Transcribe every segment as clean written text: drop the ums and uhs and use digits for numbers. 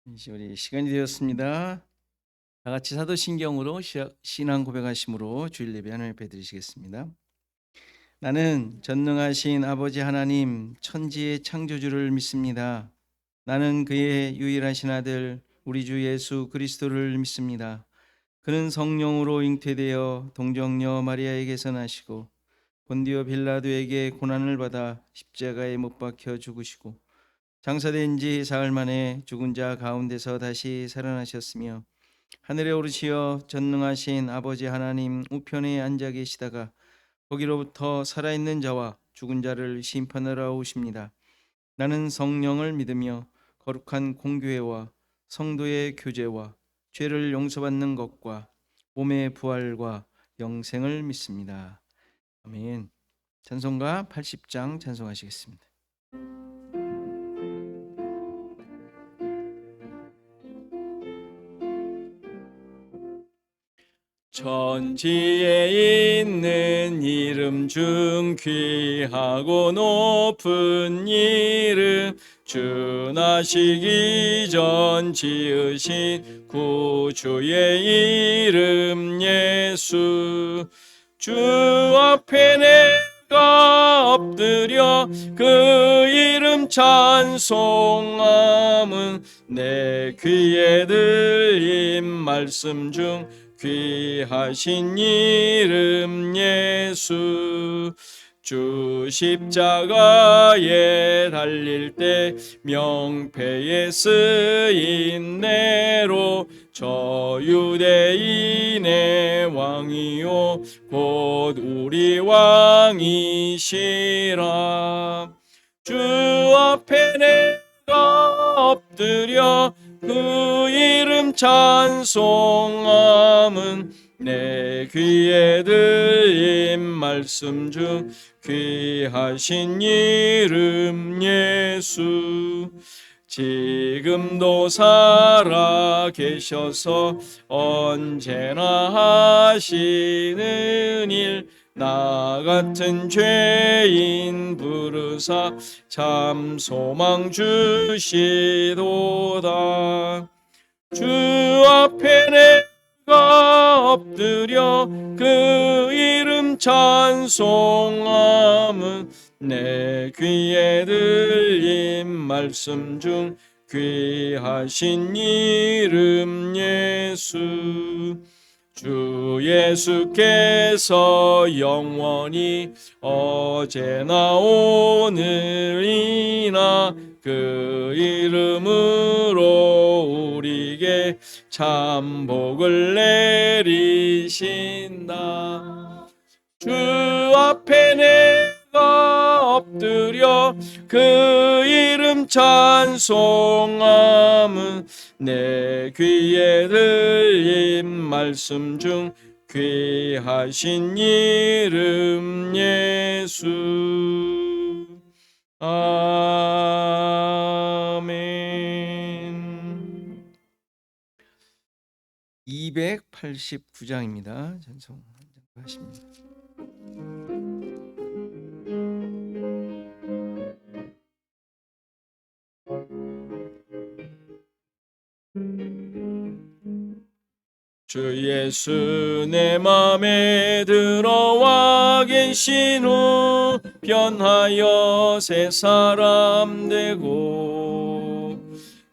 이제 우리 시간이 되었습니다. 다 같이 사도신경으로 신앙 고백하심으로 주일 예배 하나님 앞에 드리시겠습니다. 나는 전능하신 아버지 하나님 천지의 창조주를 믿습니다. 나는 그의 유일하신 아들 우리 주 예수 그리스도를 믿습니다. 그는 성령으로 잉태되어 동정녀 마리아에게서 나시고 본디오 빌라도에게 고난을 받아 십자가에 못 박혀 죽으시고 장사된 지 사흘 만에 죽은 자 가운데서 다시 살아나셨으며 하늘에 오르시어 전능하신 아버지 하나님 우편에 앉아 계시다가 거기로부터 살아있는 자와 죽은 자를 심판하러 오십니다. 나는 성령을 믿으며 거룩한 공교회와 성도의 교제와 죄를 용서받는 것과 몸의 부활과 영생을 믿습니다. 아멘. 찬송가 80장 찬송하시겠습니다. 천지에 있는 이름 중 귀하고 높은 이름 주 나시기 전 지으신 구주의 이름 예수 주 앞에 내가 엎드려 그 이름 찬송함은 내 귀에 들린 말씀 중 귀하신 이름 예수 주 십자가에 달릴 때 명패에 쓰인 내로 저 유대인의 왕이요 곧 우리 왕이시라 주 앞에 내가 엎드려 그 이름 찬송함은 내 귀에 들린 말씀 중 귀하신 이름 예수 지금도 살아 계셔서 언제나 하시는 일 나 같은 죄인 부르사 참 소망 주시도다 주 앞에 내가 엎드려 그 이름 찬송함은 내 귀에 들린 말씀 중 귀하신 이름 예수 주 예수께서 영원히 어제나 오늘이나 그 이름으로 우리에게 참 복을 내리신다 주 앞에 내가 엎드려 그 이름 찬송함은 내 귀에 들린 말씀 중 귀하신 이름 예수 아멘. 289장입니다. 찬송하십니다. 주 예수 내 맘에 들어와 계신 후 변하여 새 사람 되고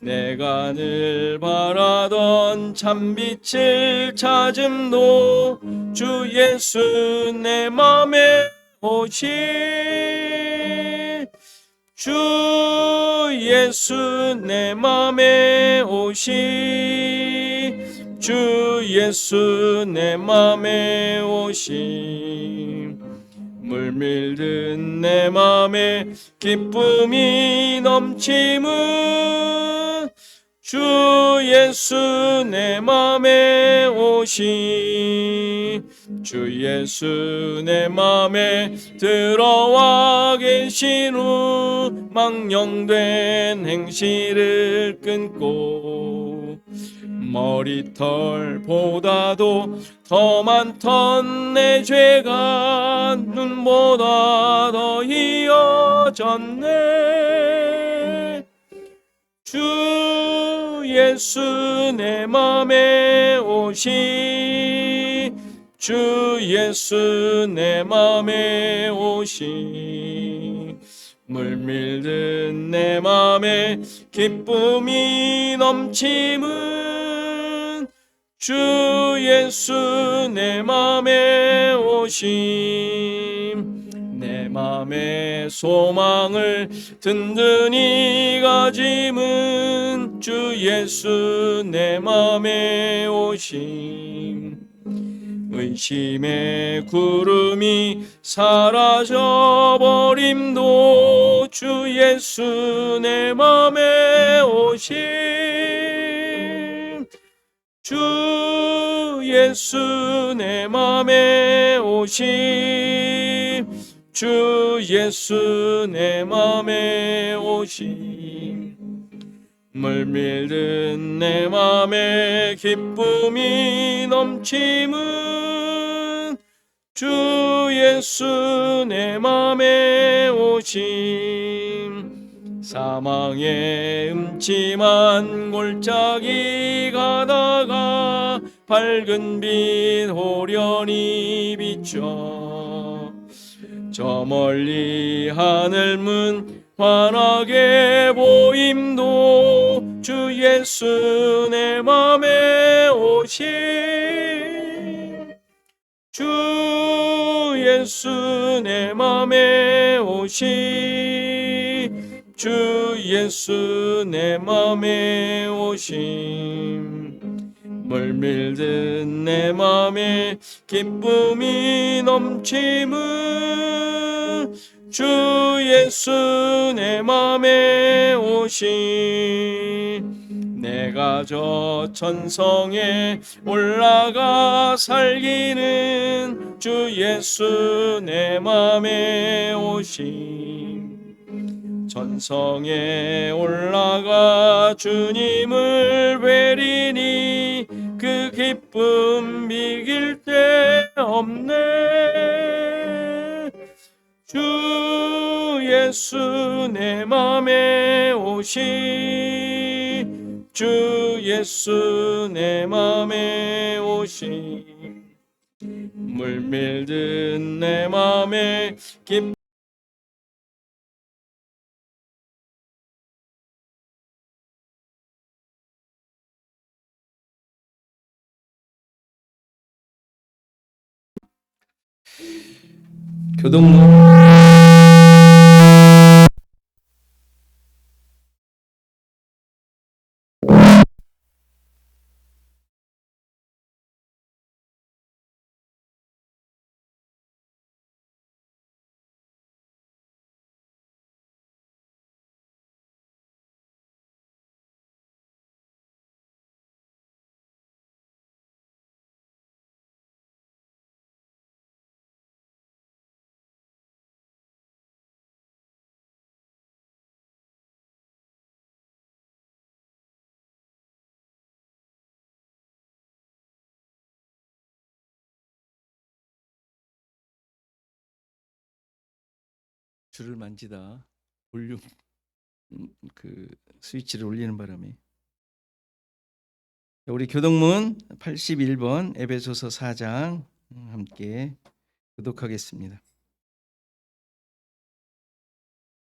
내가 늘 바라던 참빛을 찾음도 주 예수 내 맘에 오시 주 예수 내 맘에 오시 주 예수 내 맘에 오시 물밀든 내 맘에 기쁨이 넘침은 주 예수 내 맘에 오시 주 예수 내 맘에 들어와 계신 후 망령된 행실을 끊고 머리털보다도 더 많던 내 죄가 눈보다 더 희어졌네 주 예수 내 맘에 오시 주 예수 내 맘에 오시 물밀든 내 맘에 기쁨이 넘침은 주 예수 내 맘에 오심 내 맘의 소망을 든든히 가짐은 주 예수 내 맘에 오심 의심의 구름이 사라져버림도 주 예수 내 맘에 오심 주 예수 내 맘에 오심 주 예수 내 맘에 오심 물밀든 내 맘에 기쁨이 넘침은 주 예수 내 맘에 오심 사망의 음침한 골짜기 가다가 밝은 빛 호련히 비춰 저 멀리 하늘 문 환하게 보임도 주 예수 내 맘에 오심 주 예수 내 맘에 오심 주 예수 내 맘에 오심 물밀든 내 맘에 기쁨이 넘침은 주 예수 내 맘에 오심 내가 저 천성에 올라가 살기는 주 예수 내 맘에 오심 천성에 올라가 주님을 뵈리니 그 기쁨 비길 데 없네 주 예수 내 맘에 오시 주 예수 내 맘에 오시 물밀든 내 맘에 기쁨 교동문 줄을 만지다 볼륨 그 스위치를 올리는 바람에 우리 교동문 81번 에베소서 4장 함께 교독하겠습니다.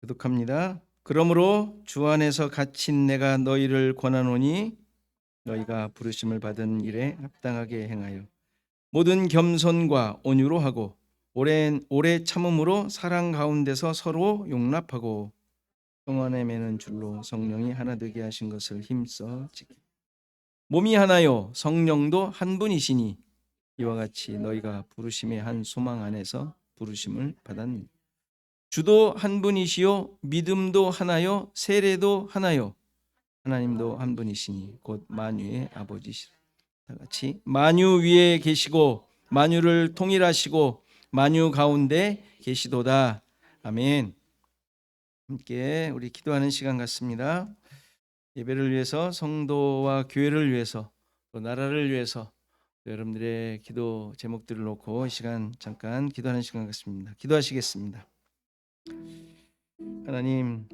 교독합니다. 그러므로 주 안에서 갇힌 내가 너희를 권하노니 너희가 부르심을 받은 일에 합당하게 행하여 모든 겸손과 온유로 하고 오래 참음으로 사랑 가운데서 서로 용납하고 평안에 매는 줄로 성령이 하나 되게 하신 것을 힘써 지키 몸이 하나요 성령도 한 분이시니 이와 같이 너희가 부르심의 한 소망 안에서 부르심을 받았니 주도 한 분이시요 믿음도 하나요 세례도 하나요 하나님도 한 분이시니 곧 만유의 아버지시라. 다 같이 만유 위에 계시고 만유를 통일하시고 만유 가운데 계시도다. 아멘. 함께 우리 기도하는 시간 같습니다. 예배를 위해서 성도와 교회를 위해서 또 나라를 위해서 여러분들의 기도 제목들을 놓고 이 시간 잠깐 기도하는 시간 같습니다. 기도하시겠습니다. 하나님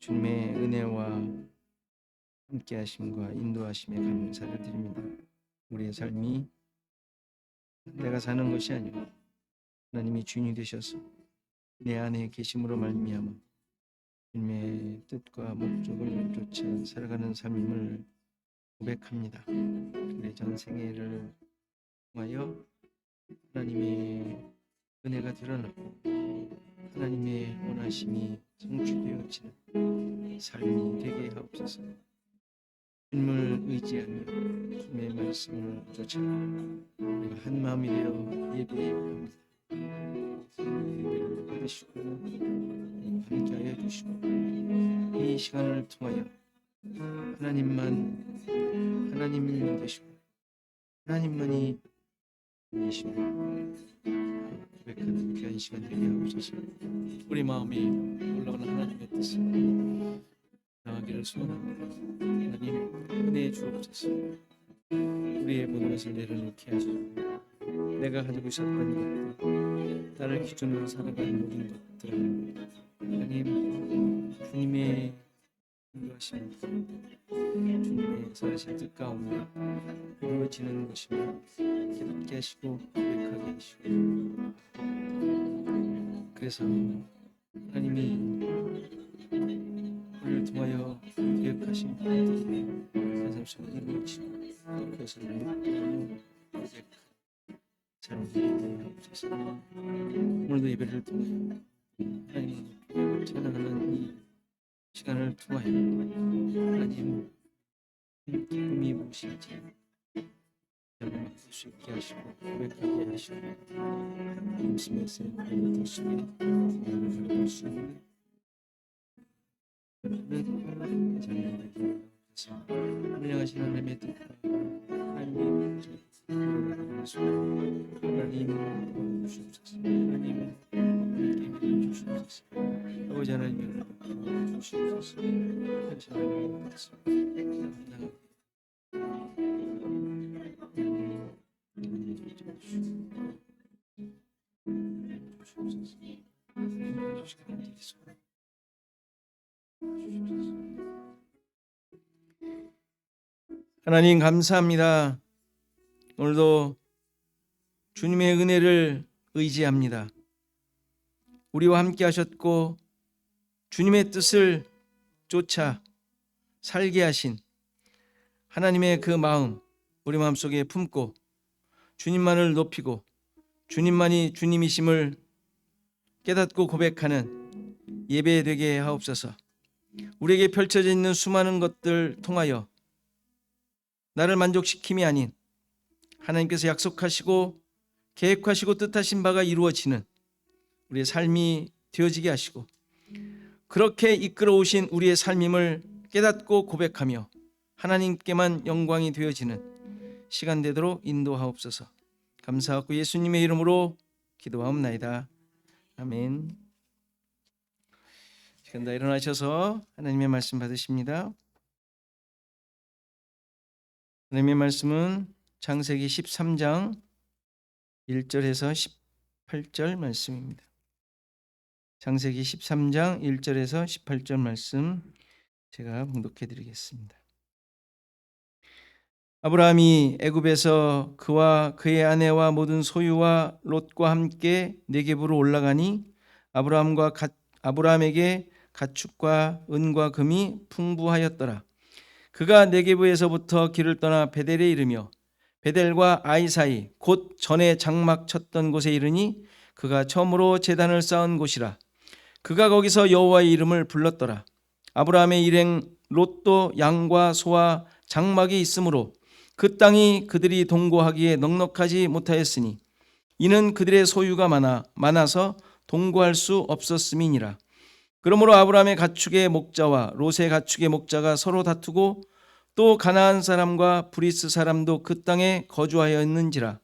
주님의 은혜와 함께 하심과 인도하심에 감사를 드립니다. 우리의 삶이 내가 사는 것이 아니라 하나님이 주인이 되셔서 내 안에 계심으로 말미암아 주님의 뜻과 목적을 쫓아 살아가는 삶임을 고백합니다. 내 전생애를 통하여 하나님의 은혜가 드러나고 하나님의 원하심이 성취되어지는 삶이 되게 하옵소서. 주님을 의지하며 주님의 말씀을 쫓아 우리가 한 마음이 되어 예배합니다. 예배를 받으시고 함께하여 주시고 이 시간을 통하여 하나님만 하나님 되시고 하나님만이 이시고 고백하는 귀한 시간 되게 하옵소서. 우리 마음이 올라오는 하나님의 뜻을 나가기를 소원합니다. 하나님 은혜해 주옵소서. 우리의 모든 것을 내려놓게 하시고 내가 가지고 있었던 것들, 나를 기준으로 살아가는 모든 것들을 하나님 주님의 인도하심, 주님의 선하신 뜻 가운데 이루어지는 것이며 깨닫게 하시고 고백하게 하시고, 그래서 하나님이 우리를 통하여 계획하신 것들이 한 삶 속에 이루어지고 그것을 묵상하며 고백하는 삶이 되게 하옵소서. 오늘도 예배를 통하여 하나님을 찬양하는 이 시간을 통하여 하나님 기쁨이 무엇인지 여러분 알 수 있게 하시고 고백하게 하시고 말씀의 뜻 속에 볼 수 있는 운영하신 하나님의 뜻과 하나님의 하나님 주시옵소서. 하나님 함께 주시옵소서. 아버지 하나님을 주시옵소서. 하나님의 뜻을 하나님 감사합니다. 오늘도 주님의 은혜를 의지합니다. 우리와 함께 하셨고 주님의 뜻을 쫓아 살게 하신 하나님의 그 마음 우리 마음속에 품고 주님만을 높이고 주님만이 주님이심을 깨닫고 고백하는 예배 되게 하옵소서. 우리에게 펼쳐져 있는 수많은 것들 통하여 나를 만족시킴이 아닌 하나님께서 약속하시고 계획하시고 뜻하신 바가 이루어지는 우리의 삶이 되어지게 하시고 그렇게 이끌어 오신 우리의 삶임을 깨닫고 고백하며 하나님께만 영광이 되어지는 시간 되도록 인도하옵소서. 감사하고 예수님의 이름으로 기도하옵나이다. 아멘. 지금 다 일어나셔서 하나님의 말씀 받으십니다. 하나님의 말씀은 창세기 13장 1절에서 18절 말씀입니다. 창세기 13장 1절에서 18절 말씀 제가 봉독해 드리겠습니다. 아브라함이 애굽에서 그와 그의 아내와 모든 소유와 롯과 함께 네겝으로 올라가니 아브라함에게 가축과 은과 금이 풍부하였더라. 그가 네겝에서부터 길을 떠나 베델에 이르며 베델과 아이 사이 곧 전에 장막 쳤던 곳에 이르니 그가 처음으로 제단을 쌓은 곳이라. 그가 거기서 여호와의 이름을 불렀더라. 아브라함의 일행 롯도 양과 소와 장막이 있으므로 그 땅이 그들이 동거하기에 넉넉하지 못하였으니 이는 그들의 소유가 많아서 동거할 수 없었음이니라. 그러므로 아브라함의 가축의 목자와 롯의 가축의 목자가 서로 다투고 또 가나안 사람과 브리스 사람도 그 땅에 거주하였는지라.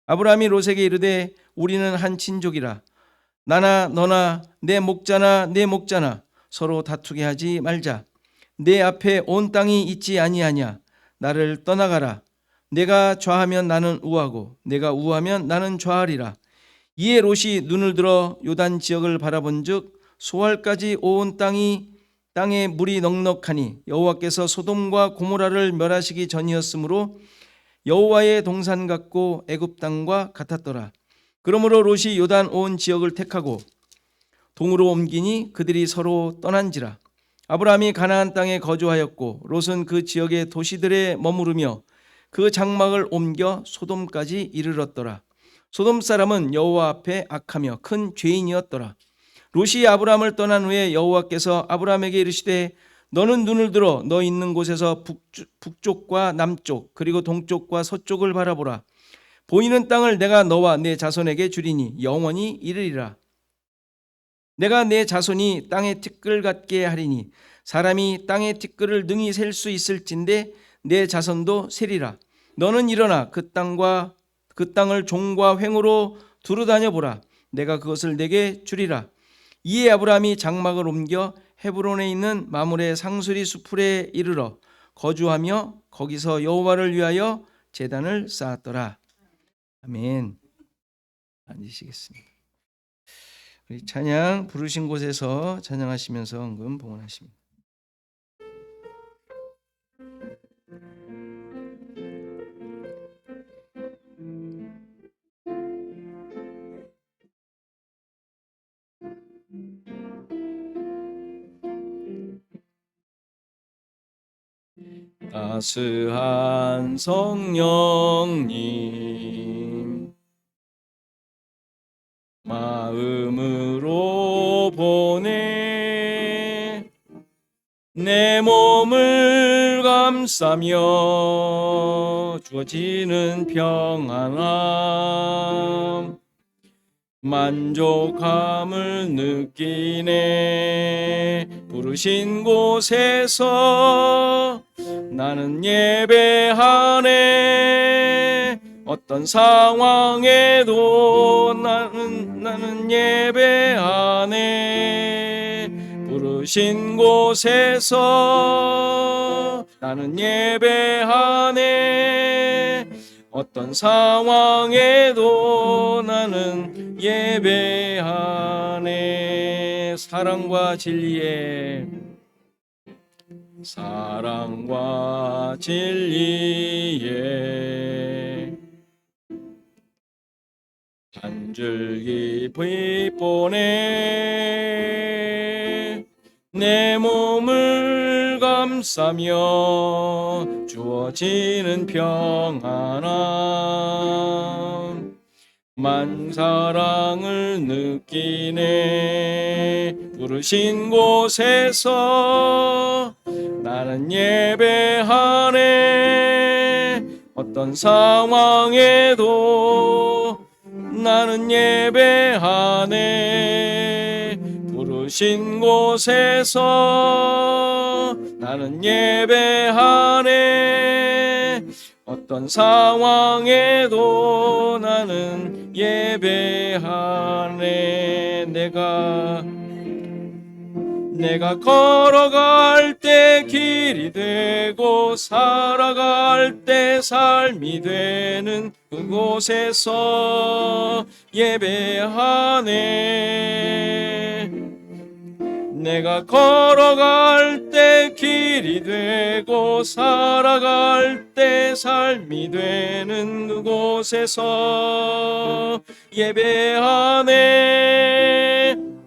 아브라함이 롯에게 이르되 우리는 한 친족이라. 나나 너나 내 목자나 서로 다투게 하지 말자. 내 앞에 온 땅이 있지 아니하냐. 나를 떠나가라. 내가 좌하면 나는 우하고 내가 우하면 나는 좌하리라. 이에 롯이 눈을 들어 요단 지역을 바라본즉 소알까지 온 땅이 땅에 물이 넉넉하니 여호와께서 소돔과 고모라를 멸하시기 전이었으므로 여호와의 동산 같고 애굽 땅과 같았더라. 그러므로 롯이 요단 온 지역을 택하고 동으로 옮기니 그들이 서로 떠난지라. 아브라함이 가나안 땅에 거주하였고 롯은 그 지역의 도시들에 머무르며 그 장막을 옮겨 소돔까지 이르렀더라. 소돔 사람은 여호와 앞에 악하며 큰 죄인이었더라. 롯이 아브라함을 떠난 후에 여호와께서 아브라함에게 이르시되 너는 눈을 들어 너 있는 곳에서 북쪽과 남쪽 그리고 동쪽과 서쪽을 바라보라. 보이는 땅을 내가 너와 내 자손에게 주리니 영원히 이르리라. 내가 내 자손이 땅의 티끌 같게 하리니 사람이 땅의 티끌을 능히 셀 수 있을진데 내 자손도 세리라. 너는 일어나 그 땅을 종과 횡으로 두루 다녀보라. 내가 그것을 내게 주리라. 이에 아브라함이 장막을 옮겨 헤브론에 있는 마므레 상수리 수풀에 이르러 거주하며 거기서 여호와를 위하여 제단을 쌓았더라. 아멘. 앉으시겠습니다. 우리 찬양 부르신 곳에서 찬양하시면서 헌금 봉헌하십니다. 따스한 성령님 마음으로 보내 내 몸을 감싸며 주어지는 평안함 만족함을 느끼네. 부르신 곳에서 나는 예배하네. 어떤 상황에도 나는 예배하네. 부르신 곳에서 나는 예배하네. 어떤 상황에도 나는 예배하네. 사랑과 진리에 한 줄기 빛보내 내 몸을 감싸며 주어지는 평안함 만사랑을 느끼네. 부르신 곳에서 나는 예배하네. 어떤 상황에도 나는 예배하네. 부르신 곳에서 나는 예배하네. 어떤 상황에도 나는 예배하네. 내가 걸어갈 때 길이 되고 살아갈 때 삶이 되는 그곳에서 예배하네. 내가 걸어갈 때 길이 되고 살아갈 때 삶이 되는 그곳에서 예배하네.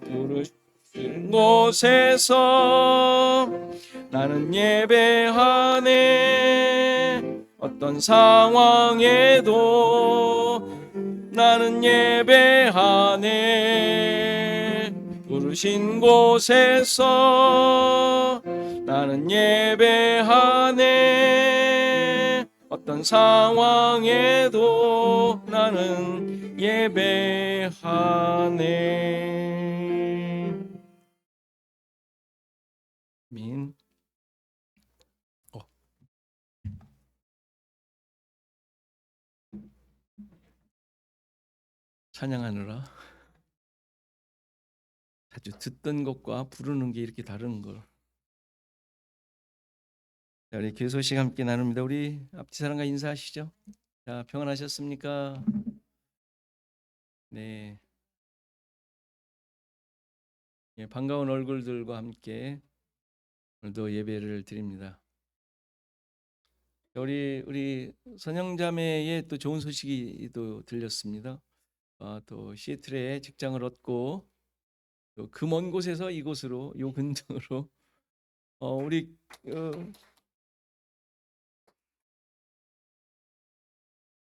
부르신 곳에서 나는 예배하네. 어떤 상황에도 나는 예배하네. 부르신 곳에서 나는 예배하네. 어떤 상황에도 나는 예배하네. 아멘. 찬양하느라 아주 듣던 것과 부르는 게 이렇게 다른 걸. 자, 우리 교회 소식 함께 나눕니다. 우리 앞뒤 사람과 인사하시죠. 자, 평안하셨습니까? 네. 예, 반가운 얼굴들과 함께 오늘도 예배를 드립니다. 우리 선영자매의 또 좋은 소식이 또 들렸습니다. 또 시애틀에 직장을 얻고 그 먼 곳에서 이곳으로 요 근처로 우리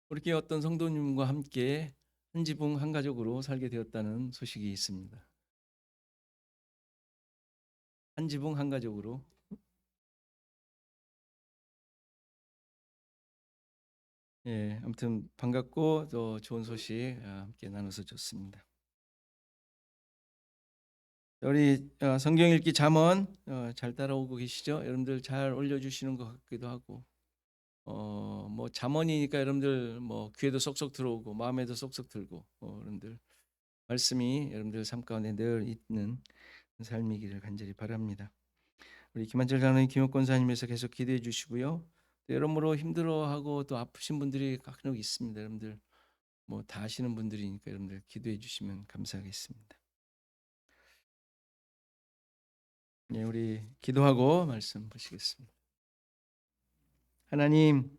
우리 어떤 성도님과 함께 한 지붕 한 가족으로 살게 되었다는 소식이 있습니다. 한 지붕 한 가족으로. 예, 아무튼 반갑고 또 좋은 소식 함께 나눠서 좋습니다. 우리 성경 읽기 잠언 잘 따라오고 계시죠? 여러분들 잘 올려주시는 것 같기도 하고 뭐 잠언이니까 여러분들 뭐 귀에도 쏙쏙 들어오고 마음에도 쏙쏙 들고 여러분들 말씀이 여러분들 삶 가운데 늘 있는 삶이기를 간절히 바랍니다. 우리 김한철 장로님, 김옥 권사님에서 계속 기도해 주시고요. 또 여러모로 힘들어하고 또 아프신 분들이 간혹 있습니다. 여러분들 뭐 다 아시는 분들이니까 여러분들 기도해 주시면 감사하겠습니다. 네, 우리 기도하고 말씀 보시겠습니다. 하나님,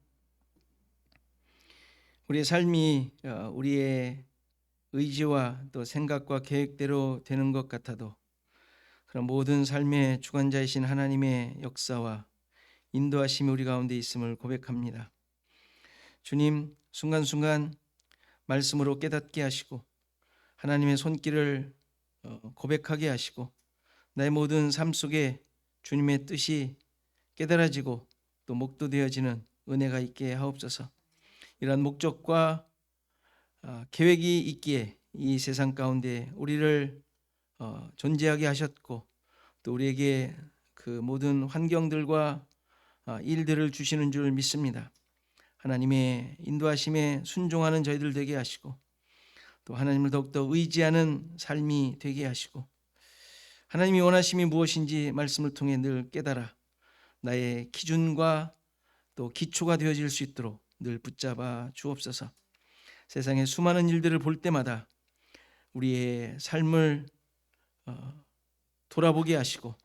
우리의 삶이 우리의 의지와 또 생각과 계획대로 되는 것 같아도 그런 모든 삶의 주관자이신 하나님의 역사와 인도하심이 우리 가운데 있음을 고백합니다. 주님, 순간순간 말씀으로 깨닫게 하시고 하나님의 손길을 고백하게 하시고 나의 모든 삶 속에 주님의 뜻이 깨달아지고 또 목도되어지는 은혜가 있게 하옵소서. 이러한 목적과 계획이 있기에 이 세상 가운데 우리를 존재하게 하셨고 또 우리에게 그 모든 환경들과 일들을 주시는 줄 믿습니다. 하나님의 인도하심에 순종하는 저희들 되게 하시고 또 하나님을 더욱더 의지하는 삶이 되게 하시고 하나님이 원하심이 무엇인지 말씀을 통해 늘 깨달아 나의 기준과 또 기초가 되어질 수 있도록 늘 붙잡아 주옵소서. 세상의 수많은 일들을 볼 때마다 우리의 삶을 돌아보게 하시고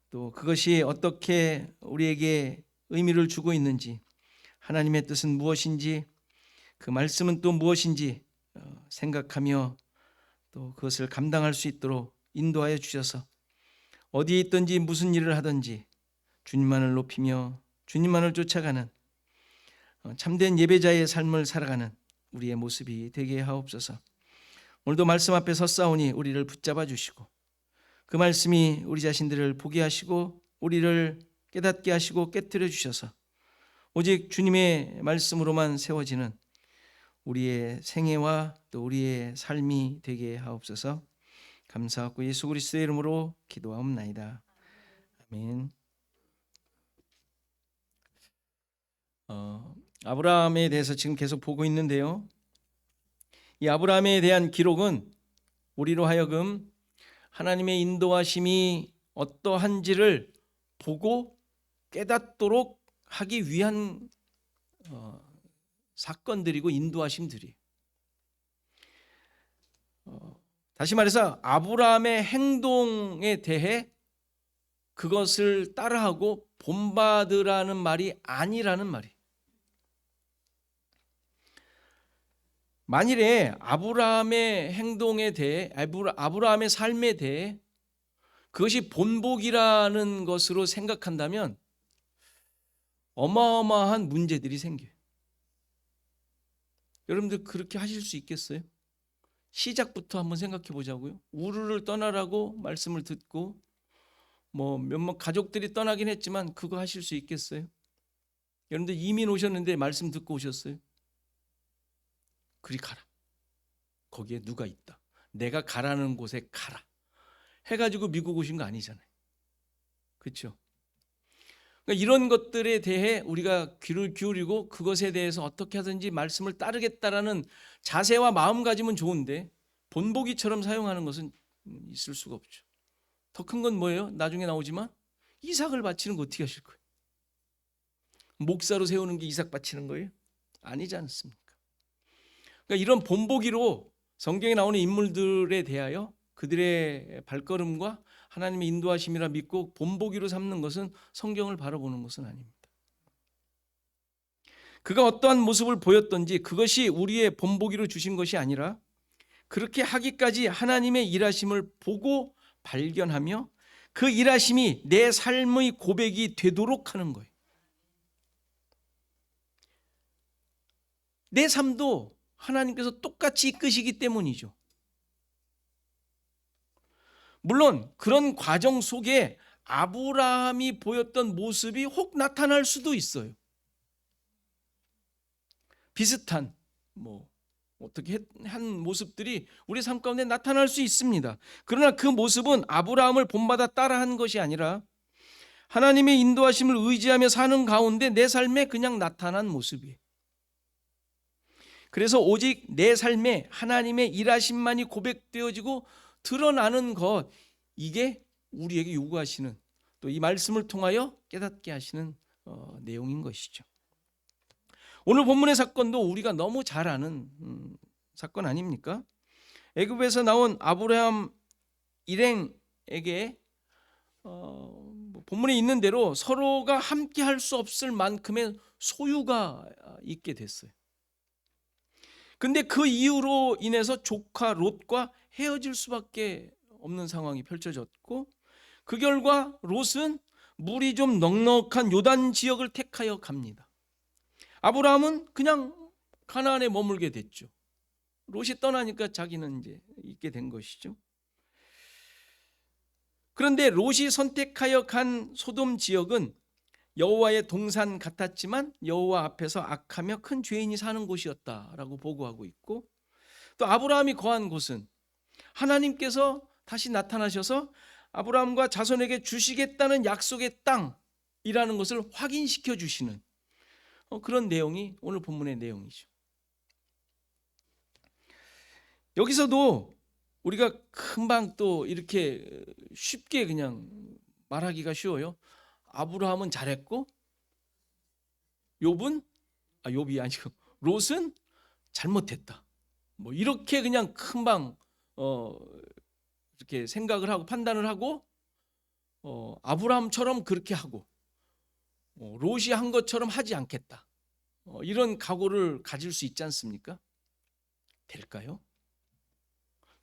또 그것이 어떻게 우리에게 의미를 주고 있는지 하나님의 뜻은 무엇인지 그 말씀은 또 무엇인지 생각하며 또 그것을 감당할 수 있도록 인도하여 주셔서 어디에 있든지 무슨 일을 하든지 주님만을 높이며 주님만을 쫓아가는 참된 예배자의 삶을 살아가는 우리의 모습이 되게 하옵소서. 오늘도 말씀 앞에 섰사오니 우리를 붙잡아 주시고 그 말씀이 우리 자신들을 보게 하시고 우리를 깨닫게 하시고 깨트려 주셔서 오직 주님의 말씀으로만 세워지는 우리의 생애와 또 우리의 삶이 되게 하옵소서. 감사하고 예수 그리스도의 이름으로 기도하옵나이다. 아멘. 아브라함에 대해서 지금 계속 보고 있는데요. 이 아브라함에 대한 기록은 우리로 하여금 하나님의 인도하심이 어떠한지를 보고 깨닫도록 하기 위한 사건들이고 인도하심들이. 다시 말해서 아브라함의 행동에 대해 그것을 따라하고 본받으라는 말이 아니라는 말이. 만일에 아브라함의 행동에 대해 아브라함의 삶에 대해 그것이 본보기라는 것으로 생각한다면 어마어마한 문제들이 생겨요. 여러분들 그렇게 하실 수 있겠어요? 시작부터 한번 생각해 보자고요. 우르를 떠나라고 말씀을 듣고 뭐 몇몇 가족들이 떠나긴 했지만 그거 하실 수 있겠어요? 여러분들 이민 오셨는데 말씀 듣고 오셨어요? 그리 가라. 거기에 누가 있다. 내가 가라는 곳에 가라. 해가지고 미국 오신 거 아니잖아요. 그렇죠? 그러니까 이런 것들에 대해 우리가 귀를 기울이고 그것에 대해서 어떻게 하든지 말씀을 따르겠다라는 자세와 마음가짐은 좋은데 본보기처럼 사용하는 것은 있을 수가 없죠. 더 큰 건 뭐예요? 나중에 나오지만 이삭을 바치는 거 어떻게 하실 거예요? 목사로 세우는 게 이삭 바치는 거예요? 아니지 않습니까? 그러니까 이런 본보기로 성경에 나오는 인물들에 대하여 그들의 발걸음과 하나님의 인도하심이라 믿고 본보기로 삼는 것은 성경을 바라보는 것은 아닙니다. 그가 어떠한 모습을 보였던지 그것이 우리의 본보기로 주신 것이 아니라 그렇게 하기까지 하나님의 일하심을 보고 발견하며 그 일하심이 내 삶의 고백이 되도록 하는 거예요. 내 삶도 하나님께서 똑같이 이끄시기 때문이죠. 물론 그런 과정 속에 아브라함이 보였던 모습이 혹 나타날 수도 있어요. 비슷한 어떻게 한 모습들이 우리 삶 가운데 나타날 수 있습니다. 그러나 그 모습은 아브라함을 본받아 따라한 것이 아니라 하나님의 인도하심을 의지하며 사는 가운데 내 삶에 그냥 나타난 모습이에요. 그래서 오직 내 삶에 하나님의 일하심만이 고백되어지고 드러나는 것, 이게 우리에게 요구하시는, 또 이 말씀을 통하여 깨닫게 하시는 내용인 것이죠. 오늘 본문의 사건도 우리가 너무 잘 아는 사건 아닙니까? 애굽에서 나온 아브라함 일행에게 본문에 있는 대로 서로가 함께 할 수 없을 만큼의 소유가 있게 됐어요. 근데 그 이유로 인해서 조카 롯과 헤어질 수밖에 없는 상황이 펼쳐졌고, 그 결과 롯은 물이 좀 넉넉한 요단 지역을 택하여 갑니다. 아브라함은 그냥 가나안에 머물게 됐죠. 롯이 떠나니까 자기는 이제 있게 된 것이죠. 그런데 롯이 선택하여 간 소돔 지역은 여호와의 동산 같았지만 여호와 앞에서 악하며 큰 죄인이 사는 곳이었다라고 보고하고 있고, 또 아브라함이 거한 곳은 하나님께서 다시 나타나셔서 아브라함과 자손에게 주시겠다는 약속의 땅이라는 것을 확인시켜 주시는 그런 내용이 오늘 본문의 내용이죠. 여기서도 우리가 금방 또 이렇게 쉽게 그냥 말하기가 쉬워요. 아브라함은 잘했고 욥이 아니고 롯은 잘못했다. 이렇게 그냥 금방 이렇게 생각을 하고 판단을 하고 아브라함처럼 그렇게 하고 롯이 한 것처럼 하지 않겠다. 이런 각오를 가질 수 있지 않습니까? 될까요?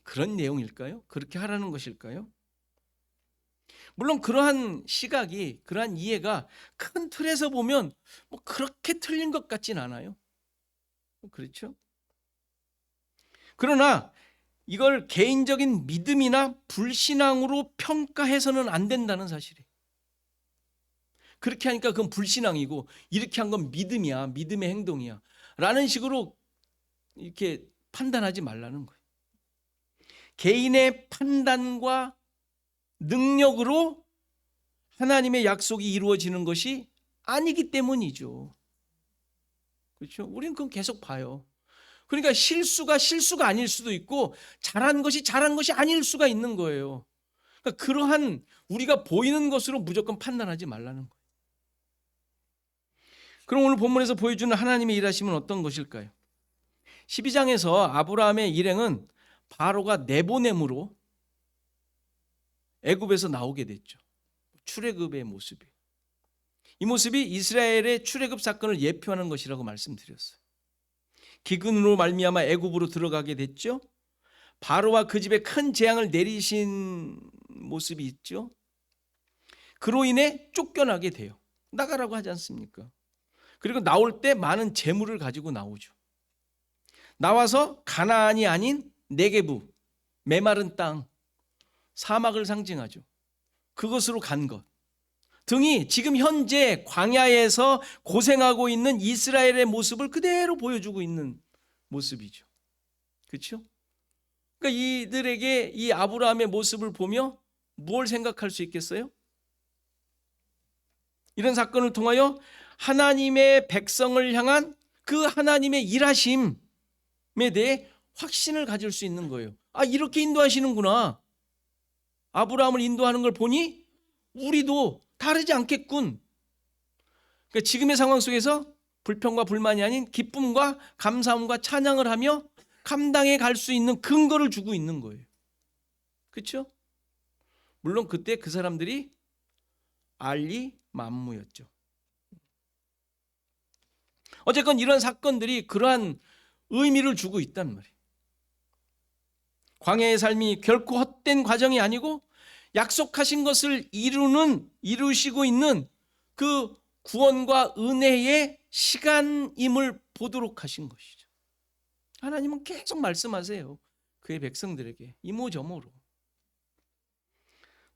그런 내용일까요? 그렇게 하라는 것일까요? 물론 그러한 시각이, 그러한 이해가 큰 틀에서 보면 그렇게 틀린 것 같진 않아요. 그렇죠? 그러나 이걸 개인적인 믿음이나 불신앙으로 평가해서는 안 된다는 사실이에요. 그렇게 하니까 그건 불신앙이고 이렇게 한 건 믿음이야, 믿음의 행동이야 라는 식으로 이렇게 판단하지 말라는 거예요. 개인의 판단과 능력으로 하나님의 약속이 이루어지는 것이 아니기 때문이죠. 그렇죠? 우리는 그건 계속 봐요. 그러니까 실수가 아닐 수도 있고 잘한 것이 아닐 수가 있는 거예요. 그러니까 그러한 우리가 보이는 것으로 무조건 판단하지 말라는 거예요. 그럼 오늘 본문에서 보여주는 하나님의 일하심은 어떤 것일까요? 12장에서 아브라함의 일행은 바로가 내보냄으로 애굽에서 나오게 됐죠. 출애굽의 모습이. 이 모습이 이스라엘의 출애굽 사건을 예표하는 것이라고 말씀드렸어요. 기근으로 말미암아 애굽으로 들어가게 됐죠. 바로와 그 집에 큰 재앙을 내리신 모습이 있죠. 그로 인해 쫓겨나게 돼요. 나가라고 하지 않습니까? 그리고 나올 때 많은 재물을 가지고 나오죠. 나와서 가나안이 아닌 네게부, 메마른 땅, 사막을 상징하죠. 그것으로 간 것 등이 지금 현재 광야에서 고생하고 있는 이스라엘의 모습을 그대로 보여주고 있는 모습이죠. 그렇죠? 그러니까 이들에게 이 아브라함의 모습을 보며 뭘 생각할 수 있겠어요? 이런 사건을 통하여 하나님의 백성을 향한 그 하나님의 일하심에 대해 확신을 가질 수 있는 거예요. 이렇게 인도하시는구나. 아브라함을 인도하는 걸 보니 우리도 다르지 않겠군. 그러니까 지금의 상황 속에서 불평과 불만이 아닌 기쁨과 감사함과 찬양을 하며 감당해 갈 수 있는 근거를 주고 있는 거예요. 그렇죠? 물론 그때 그 사람들이 알리 만무였죠. 어쨌건 이런 사건들이 그러한 의미를 주고 있단 말이에요. 광야의 삶이 결코 헛된 과정이 아니고 약속하신 것을 이루시고 있는 그 구원과 은혜의 시간임을 보도록 하신 것이죠. 하나님은 계속 말씀하세요. 그의 백성들에게 이모저모로.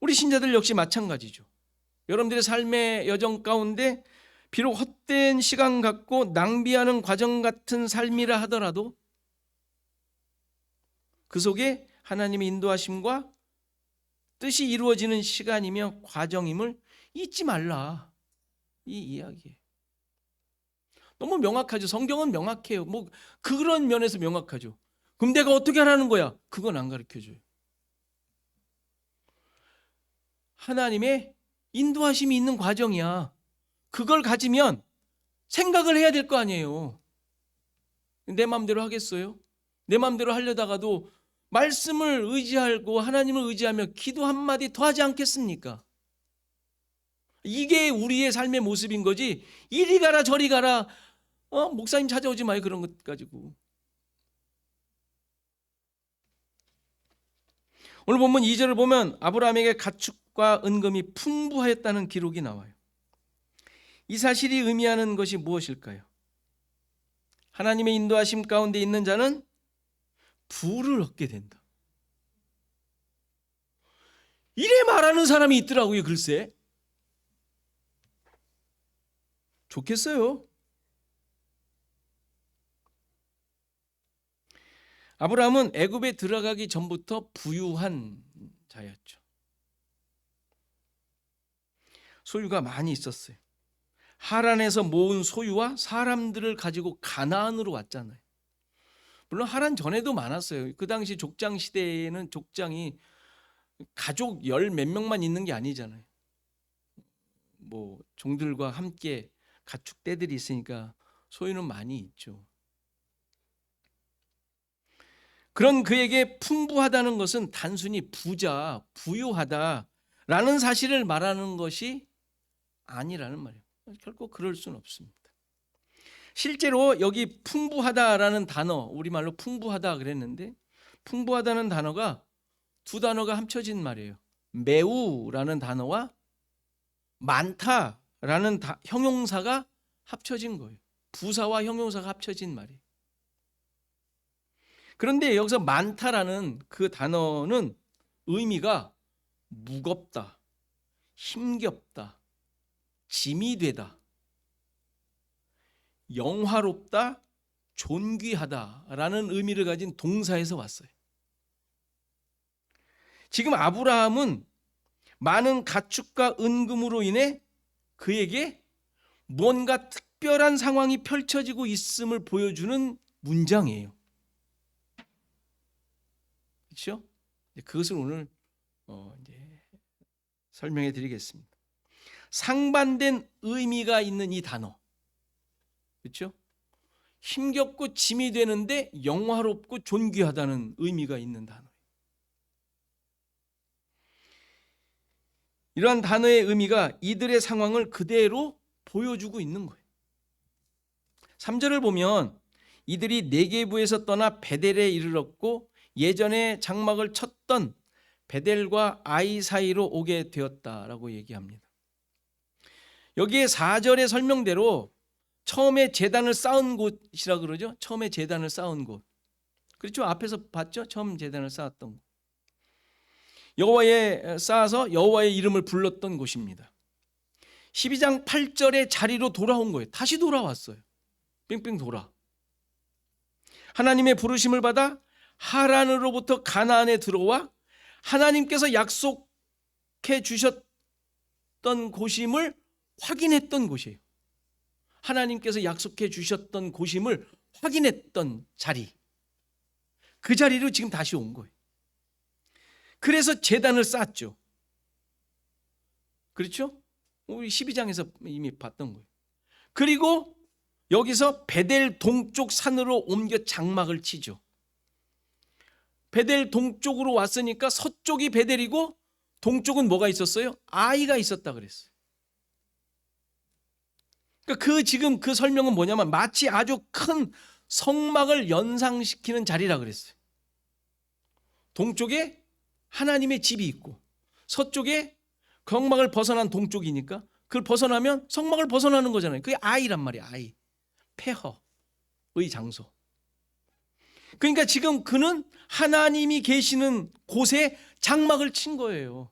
우리 신자들 역시 마찬가지죠. 여러분들의 삶의 여정 가운데 비록 헛된 시간 같고 낭비하는 과정 같은 삶이라 하더라도 그 속에 하나님의 인도하심과 뜻이 이루어지는 시간이며 과정임을 잊지 말라. 이 이야기예요. 너무 명확하죠. 성경은 명확해요. 뭐 그런 면에서 명확하죠. 그럼 내가 어떻게 하라는 거야? 그건 안 가르쳐줘요. 하나님의 인도하심이 있는 과정이야. 그걸 가지면 생각을 해야 될 거 아니에요. 내 마음대로 하겠어요? 내 마음대로 하려다가도 말씀을 의지하고 하나님을 의지하며 기도 한마디 더 하지 않겠습니까? 이게 우리의 삶의 모습인 거지. 이리 가라 저리 가라, 목사님 찾아오지 마요, 그런 것 가지고. 오늘 본문 2절을 보면 아브라함에게 가축과 은금이 풍부하였다는 기록이 나와요. 이 사실이 의미하는 것이 무엇일까요? 하나님의 인도하심 가운데 있는 자는 부를 얻게 된다. 이래 말하는 사람이 있더라고요. 글쎄, 좋겠어요. 아브라함은 애굽에 들어가기 전부터 부유한 자였죠. 소유가 많이 있었어요. 하란에서 모은 소유와 사람들을 가지고 가나안으로 왔잖아요. 물론 하란 전에도 많았어요. 그 당시 족장 시대에는 족장이 가족 열 몇 명만 있는 게 아니잖아요. 뭐 종들과 함께 가축 떼들이 있으니까 소유는 많이 있죠. 그런 그에게 풍부하다는 것은 단순히 부자, 부유하다라는 사실을 말하는 것이 아니라는 말이에요. 결코 그럴 수는 없습니다. 실제로 여기 풍부하다라는 단어, 우리말로 풍부하다 그랬는데 풍부하다는 단어가 두 단어가 합쳐진 말이에요. 매우라는 단어와 많다라는 형용사가 합쳐진 거예요. 부사와 형용사가 합쳐진 말이에요. 그런데 여기서 많다라는 그 단어는 의미가 무겁다, 힘겹다, 짐이 되다, 영화롭다, 존귀하다라는 의미를 가진 동사에서 왔어요. 지금 아브라함은 많은 가축과 은금으로 인해 그에게 뭔가 특별한 상황이 펼쳐지고 있음을 보여주는 문장이에요. 그렇죠? 그것을 오늘 이제 설명해 드리겠습니다. 상반된 의미가 있는 이 단어, 그렇죠? 힘겹고 짐이 되는데 영화롭고 존귀하다는 의미가 있는 단어. 이러한 단어의 의미가 이들의 상황을 그대로 보여주고 있는 거예요. 3절을 보면 이들이 네게부에서 떠나 베델에 이르렀고 예전에 장막을 쳤던 베델과 아이 사이로 오게 되었다라고 얘기합니다. 여기에 4절의 설명대로 처음에 제단을 쌓은 곳이라 그러죠. 처음에 제단을 쌓은 곳. 그렇죠. 앞에서 봤죠. 처음 제단을 쌓았던 곳. 여호와에 쌓아서 여호와의 이름을 불렀던 곳입니다. 12장 8절의 자리로 돌아온 거예요. 다시 돌아왔어요. 뺑뺑 돌아. 하나님의 부르심을 받아 하란으로부터 가나안에 들어와 하나님께서 약속해 주셨던 곳임을 확인했던 곳이에요. 하나님께서 약속해 주셨던 곳임을 확인했던 자리. 그 자리로 지금 다시 온 거예요. 그래서 제단을 쌓았죠. 그렇죠? 우리 12장에서 이미 봤던 거예요. 그리고 여기서 베델 동쪽 산으로 옮겨 장막을 치죠. 베델 동쪽으로 왔으니까 서쪽이 베델이고 동쪽은 뭐가 있었어요? 아이가 있었다 그랬어요. 그러니까 지금 그 설명은 뭐냐면 마치 아주 큰 성막을 연상시키는 자리라 그랬어요. 동쪽에 하나님의 집이 있고 서쪽에 성막을 벗어난 동쪽이니까 그걸 벗어나면 성막을 벗어나는 거잖아요. 그게 아이란 말이야. 아이. 폐허의 장소. 그러니까 지금 그는 하나님이 계시는 곳에 장막을 친 거예요.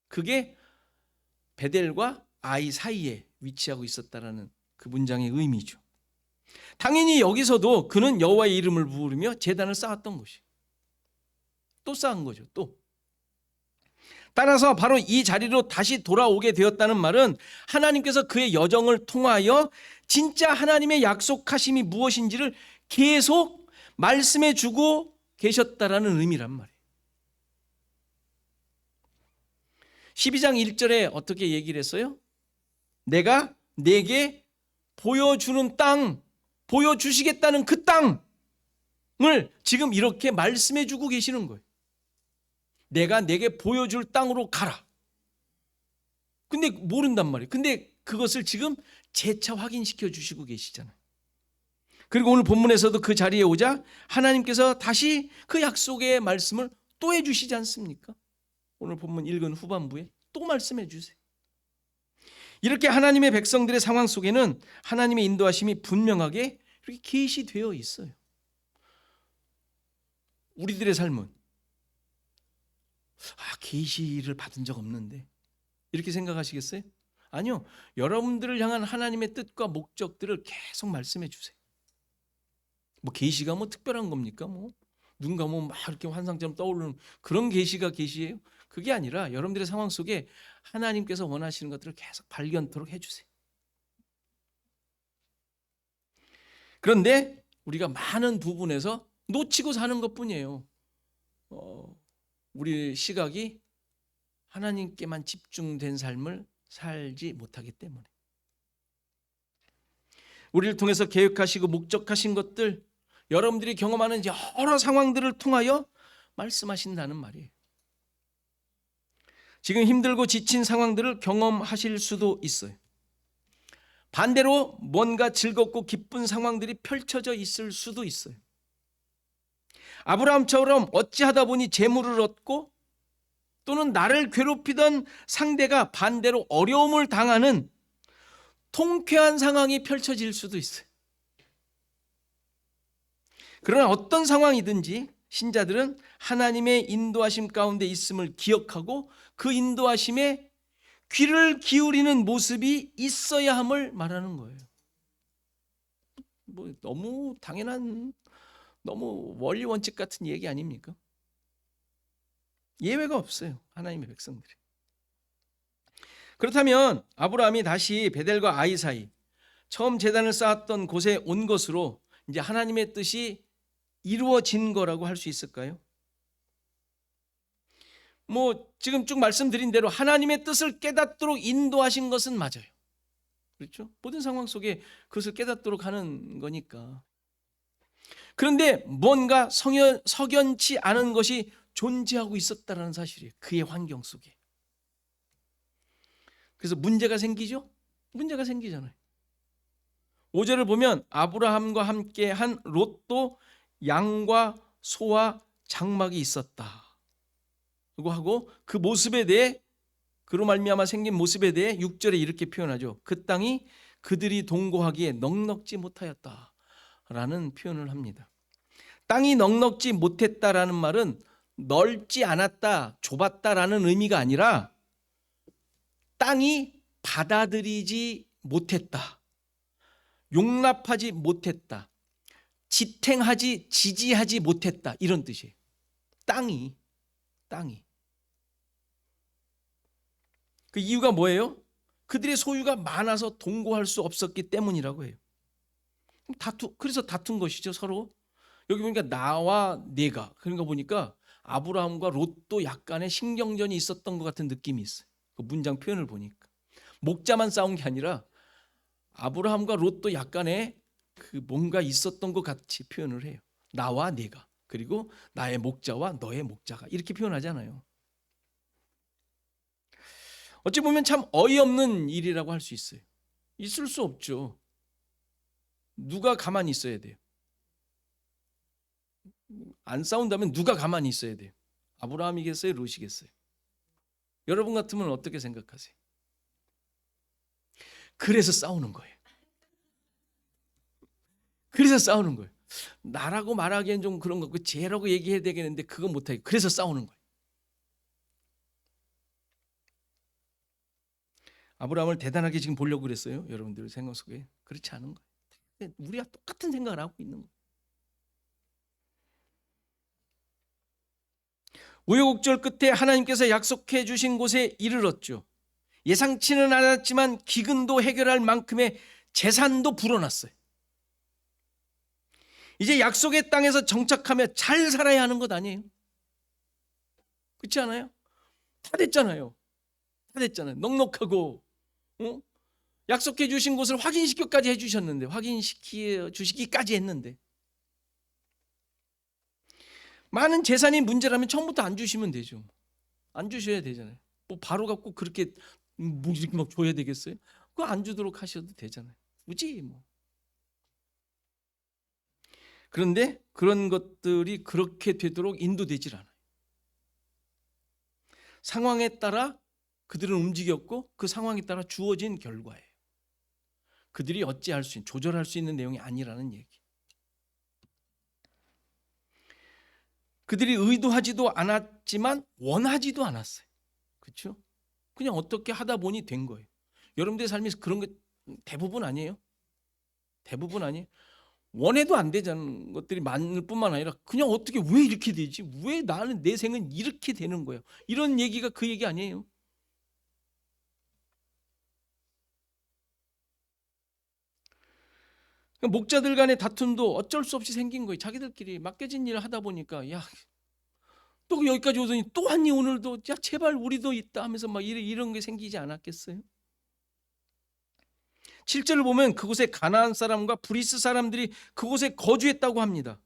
그게 베델과 아이 사이에 위치하고 있었다라는 그 문장의 의미죠. 당연히 여기서도 그는 여호와의 이름을 부르며 제단을 쌓았던 것이. 또 쌓은 거죠. 또. 따라서 바로 이 자리로 다시 돌아오게 되었다는 말은 하나님께서 그의 여정을 통하여 진짜 하나님의 약속하심이 무엇인지를 계속 말씀해 주고 계셨다라는 의미란 말이에요. 12장 1절에 어떻게 얘기를 했어요? 내가 내게 보여주는 땅, 보여주시겠다는 그 땅을 지금 이렇게 말씀해 주고 계시는 거예요. 내가 내게 보여줄 땅으로 가라. 근데 모른단 말이에요. 근데 그것을 지금 재차 확인시켜 주시고 계시잖아요. 그리고 오늘 본문에서도 그 자리에 오자 하나님께서 다시 그 약속의 말씀을 또 해주시지 않습니까? 오늘 본문 읽은 후반부에 또 말씀해 주세요. 이렇게 하나님의 백성들의 상황 속에는 하나님의 인도하심이 분명하게 이렇게 계시되어 있어요. 우리들의 삶은 계시를 받은 적 없는데 이렇게 생각하시겠어요? 아니요. 여러분들을 향한 하나님의 뜻과 목적들을 계속 말씀해 주세요. 뭐 계시가 뭐 특별한 겁니까? 뭐 눈 감으면 막 이렇게 환상처럼 떠오르는 그런 계시가 계시예요? 그게 아니라 여러분들의 상황 속에 하나님께서 원하시는 것들을 계속 발견토록 해주세요. 그런데 우리가 많은 부분에서 놓치고 사는 것뿐이에요. 우리 시각이 하나님께만 집중된 삶을 살지 못하기 때문에. 우리를 통해서 계획하시고 목적하신 것들, 여러분들이 경험하는 여러 상황들을 통하여 말씀하신다는 말이에요. 지금 힘들고 지친 상황들을 경험하실 수도 있어요. 반대로 뭔가 즐겁고 기쁜 상황들이 펼쳐져 있을 수도 있어요. 아브라함처럼 어찌하다 보니 재물을 얻고 또는 나를 괴롭히던 상대가 반대로 어려움을 당하는 통쾌한 상황이 펼쳐질 수도 있어요. 그러나 어떤 상황이든지 신자들은 하나님의 인도하심 가운데 있음을 기억하고 그 인도하심에 귀를 기울이는 모습이 있어야 함을 말하는 거예요. 뭐 너무 당연한, 너무 원리 원칙 같은 얘기 아닙니까? 예외가 없어요. 하나님의 백성들이. 그렇다면 아브라함이 다시 베델과 아이 사이 처음 제단을 쌓았던 곳에 온 것으로 이제 하나님의 뜻이 이루어진 거라고 할 수 있을까요? 뭐 지금 쭉 말씀드린 대로 하나님의 뜻을 깨닫도록 인도하신 것은 맞아요. 그렇죠? 모든 상황 속에 그것을 깨닫도록 하는 거니까. 그런데 뭔가 석연치 않은 것이 존재하고 있었다는 사실이에요. 그의 환경 속에. 그래서 문제가 생기죠? 문제가 생기잖아요. 5절을 보면 아브라함과 함께 한 롯도 양과 소와 장막이 있었다. 그리고 하고 그 모습에 대해 그로 말미암아 생긴 모습에 대해 6절에 이렇게 표현하죠. 그 땅이 그들이 동거하기에 넉넉지 못하였다라는 표현을 합니다. 땅이 넉넉지 못했다라는 말은 넓지 않았다, 좁았다라는 의미가 아니라 땅이 받아들이지 못했다, 용납하지 못했다, 지지하지 못했다, 이런 뜻이에요. 땅이. 그 이유가 뭐예요? 그들의 소유가 많아서 동거할 수 없었기 때문이라고 해요. 그래서 다툰 것이죠, 서로. 여기 보니까 나와 네가, 그러니까 보니까 아브라함과 롯도 약간의 신경전이 있었던 것 같은 느낌이 있어요. 그 문장 표현을 보니까 목자만 싸운 게 아니라 아브라함과 롯도 약간의 그 뭔가 있었던 것 같이 표현을 해요. 나와 네가. 그리고 나의 목자와 너의 목자가 이렇게 표현하잖아요. 어찌 보면 참 어이없는 일이라고 할 수 있어요. 있을 수 없죠. 누가 가만히 있어야 돼요? 안 싸운다면 누가 가만히 있어야 돼요? 아브라함이겠어요? 롯이겠어요? 여러분 같으면 어떻게 생각하세요? 그래서 싸우는 거예요. 그래서 싸우는 거예요. 나라고 말하기엔 좀 그런 거, 쟤라고 얘기해야 되겠는데 그건 못하게. 그래서 싸우는 거예요. 아브라함을 대단하게 지금 보려고 그랬어요. 여러분들 생각 속에. 그렇지 않은 거예요. 우리가 똑같은 생각을 하고 있는 거예요. 우여곡절 끝에 하나님께서 약속해 주신 곳에 이르렀죠. 예상치는 않았지만 기근도 해결할 만큼의 재산도 불어났어요. 이제 약속의 땅에서 정착하며 잘 살아야 하는 것 아니에요? 그렇지 않아요? 다 됐잖아요. 다 됐잖아요. 넉넉하고 약속해 주신 곳을 확인시켜까지 해주셨는데, 확인시켜 주시기까지 했는데, 많은 재산이 문제라면 처음부터 안 주시면 되죠. 안 주셔야 되잖아요. 뭐 바로 갖고 그렇게 뭐 이렇게 막 줘야 되겠어요? 그거 안 주도록 하셔도 되잖아요. 굳이 뭐. 그런데 그런 것들이 그렇게 되도록 인도되질 않아요. 상황에 따라 그들은 움직였고 그 상황에 따라 주어진 결과예요. 그들이 어찌할 수 있는, 조절할 수 있는 내용이 아니라는 얘기. 그들이 의도하지도 않았지만 원하지도 않았어요. 그렇죠? 그냥 어떻게 하다 보니 된 거예요. 여러분들의 삶에서 그런 게 대부분 아니에요? 대부분 아니에요? 원해도 안 되는 것들이 많을 뿐만 아니라 그냥 어떻게 왜 이렇게 되지? 왜 나는 내 생은 이렇게 되는 거예요? 이런 얘기가 그 얘기 아니에요? 목자들 간의 다툼도 어쩔 수 없이 생긴 거예요. 자기들끼리 맡겨진 일을 하다 보니까 야, 또 여기까지 오더니 또 왔니 오늘도? 야, 제발 우리도 있다 하면서 막 이런 게 생기지 않았겠어요? 7절을 보면 그곳에 가나안 사람과 브리스 사람들이 그곳에 거주했다고 합니다.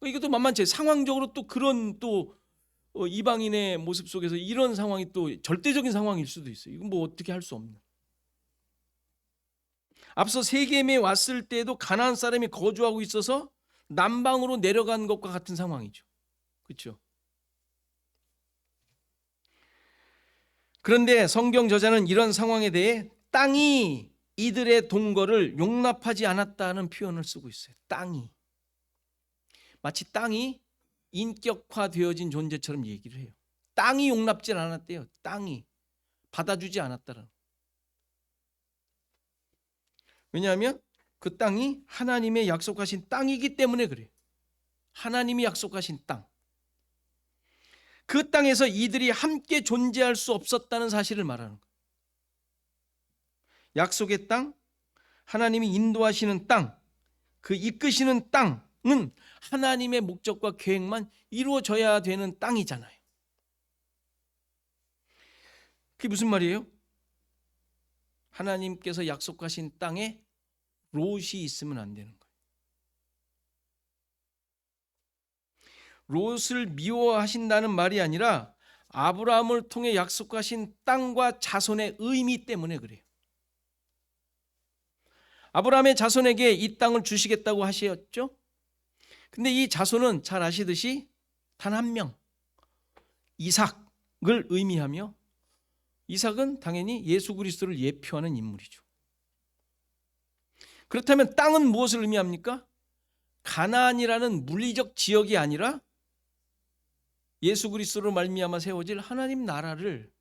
이것도 만만치 상황적으로 또 그런 또 이방인의 모습 속에서 이런 상황이 또 절대적인 상황일 수도 있어요. 이건 뭐 어떻게 할 수 없는. 앞서 세겜에 왔을 때도 가나안 사람이 거주하고 있어서 남방으로 내려간 것과 같은 상황이죠. 그렇죠? 그런데 성경 저자는 이런 상황에 대해 땅이 이들의 동거를 용납하지 않았다는 표현을 쓰고 있어요. 땅이. 마치 땅이 인격화되어진 존재처럼 얘기를 해요. 땅이 용납지 않았대요. 땅이 받아주지 않았다는. 왜냐하면 그 땅이 하나님의 약속하신 땅이기 때문에 그래요. 하나님이 약속하신 땅. 그 땅에서 이들이 함께 존재할 수 없었다는 사실을 말하는 거예요. 약속의 땅, 하나님이 인도하시는 땅, 그 이끄시는 땅은 하나님의 목적과 계획만 이루어져야 되는 땅이잖아요. 그게 무슨 말이에요? 하나님께서 약속하신 땅에 롯이 있으면 안 되는 거예요. 롯을 미워하신다는 말이 아니라 아브라함을 통해 약속하신 땅과 자손의 의미 때문에 그래요. 아브라함의 자손에게 이 땅을 주시겠다고 하셨죠? 근데 이 자손은 잘 아시듯이 단 한 명, 이삭을 의미하며, 이삭은 당연히 예수 그리스도를 예표하는 인물이죠. 그렇다면 땅은 무엇을 의미합니까? 가나안이라는 물리적 지역이 아니라 예수 그리스도로 말미암아 세워질 하나님 나라를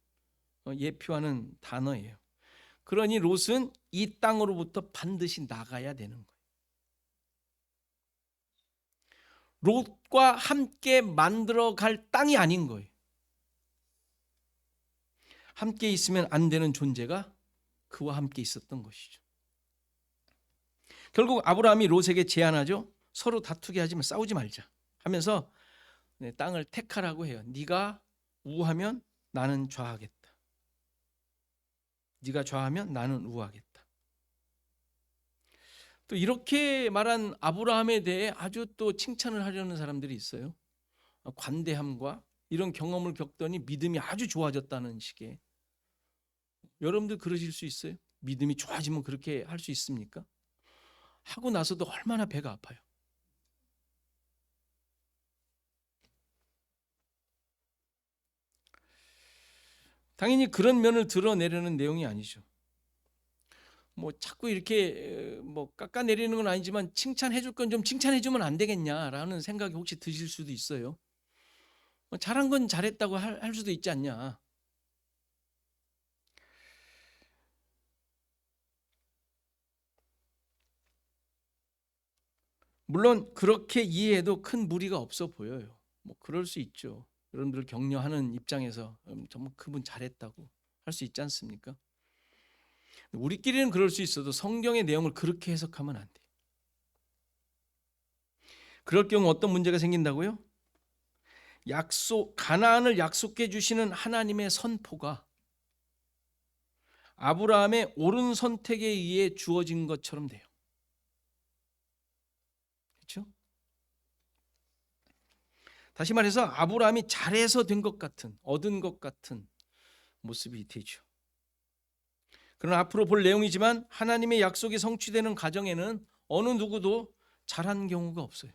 예표하는 단어예요. 그러니 롯은 이 땅으로부터 반드시 나가야 되는 거예요. 롯과 함께 만들어갈 땅이 아닌 거예요. 함께 있으면 안 되는 존재가 그와 함께 있었던 것이죠. 결국 아브라함이 롯에게 제안하죠. 서로 다투게 하지 마, 싸우지 말자 하면서 땅을 택하라고 해요. 네가 우하면 나는 좌하겠다. 네가 좌하면 나는 우하겠다. 또 이렇게 말한 아브라함에 대해 아주 또 칭찬을 하려는 사람들이 있어요. 관대함과 이런 경험을 겪더니 믿음이 아주 좋아졌다는 식의. 여러분들 그러실 수 있어요? 믿음이 좋아지면 그렇게 할 수 있습니까? 하고 나서도 얼마나 배가 아파요. 당연히 그런 면을 드러내려는 내용이 아니죠. 뭐 자꾸 이렇게 뭐 깎아내리는 건 아니지만 칭찬해 줄 건 좀 칭찬해 주면 안 되겠냐라는 생각이 혹시 드실 수도 있어요. 잘한 건 잘했다고 할 수도 있지 않냐. 물론 그렇게 이해해도 큰 무리가 없어 보여요. 뭐 그럴 수 있죠. 여러분들 격려하는 입장에서 정말 그분 잘했다고 할 수 있지 않습니까? 우리끼리는 그럴 수 있어도 성경의 내용을 그렇게 해석하면 안 돼요. 그럴 경우 어떤 문제가 생긴다고요? 가나안을 약속해 주시는 하나님의 선포가 아브라함의 옳은 선택에 의해 주어진 것처럼 돼요. 그렇죠? 다시 말해서 아브라함이 잘해서 된 것 같은, 얻은 것 같은 모습이 되죠. 그러나 앞으로 볼 내용이지만 하나님의 약속이 성취되는 과정에는 어느 누구도 잘한 경우가 없어요.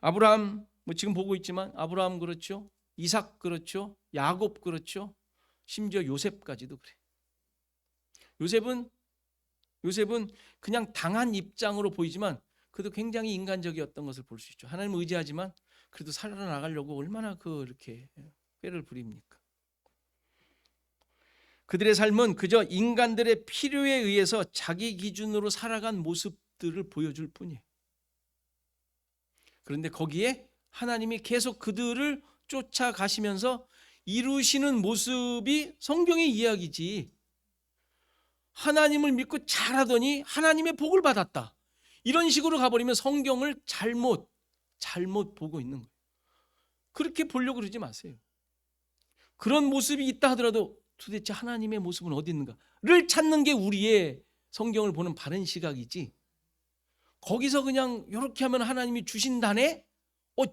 아브라함, 뭐 지금 보고 있지만 아브라함 그렇죠, 이삭 그렇죠, 야곱 그렇죠, 심지어 요셉까지도 그래. 요셉은 그냥 당한 입장으로 보이지만 그래도 굉장히 인간적이었던 것을 볼 수 있죠. 하나님을 의지하지만 그래도 살아나가려고 얼마나 그렇게 꾀를 부립니까? 그들의 삶은 그저 인간들의 필요에 의해서 자기 기준으로 살아간 모습들을 보여줄 뿐이에요. 그런데 거기에 하나님이 계속 그들을 쫓아가시면서 이루시는 모습이 성경의 이야기지. 하나님을 믿고 잘하더니 하나님의 복을 받았다. 이런 식으로 가버리면 성경을 잘못 보고 있는 거예요. 그렇게 보려고 그러지 마세요. 그런 모습이 있다 하더라도 도대체 하나님의 모습은 어디 있는가를 찾는 게 우리의 성경을 보는 바른 시각이지. 거기서 그냥 이렇게 하면 하나님이 주신다네?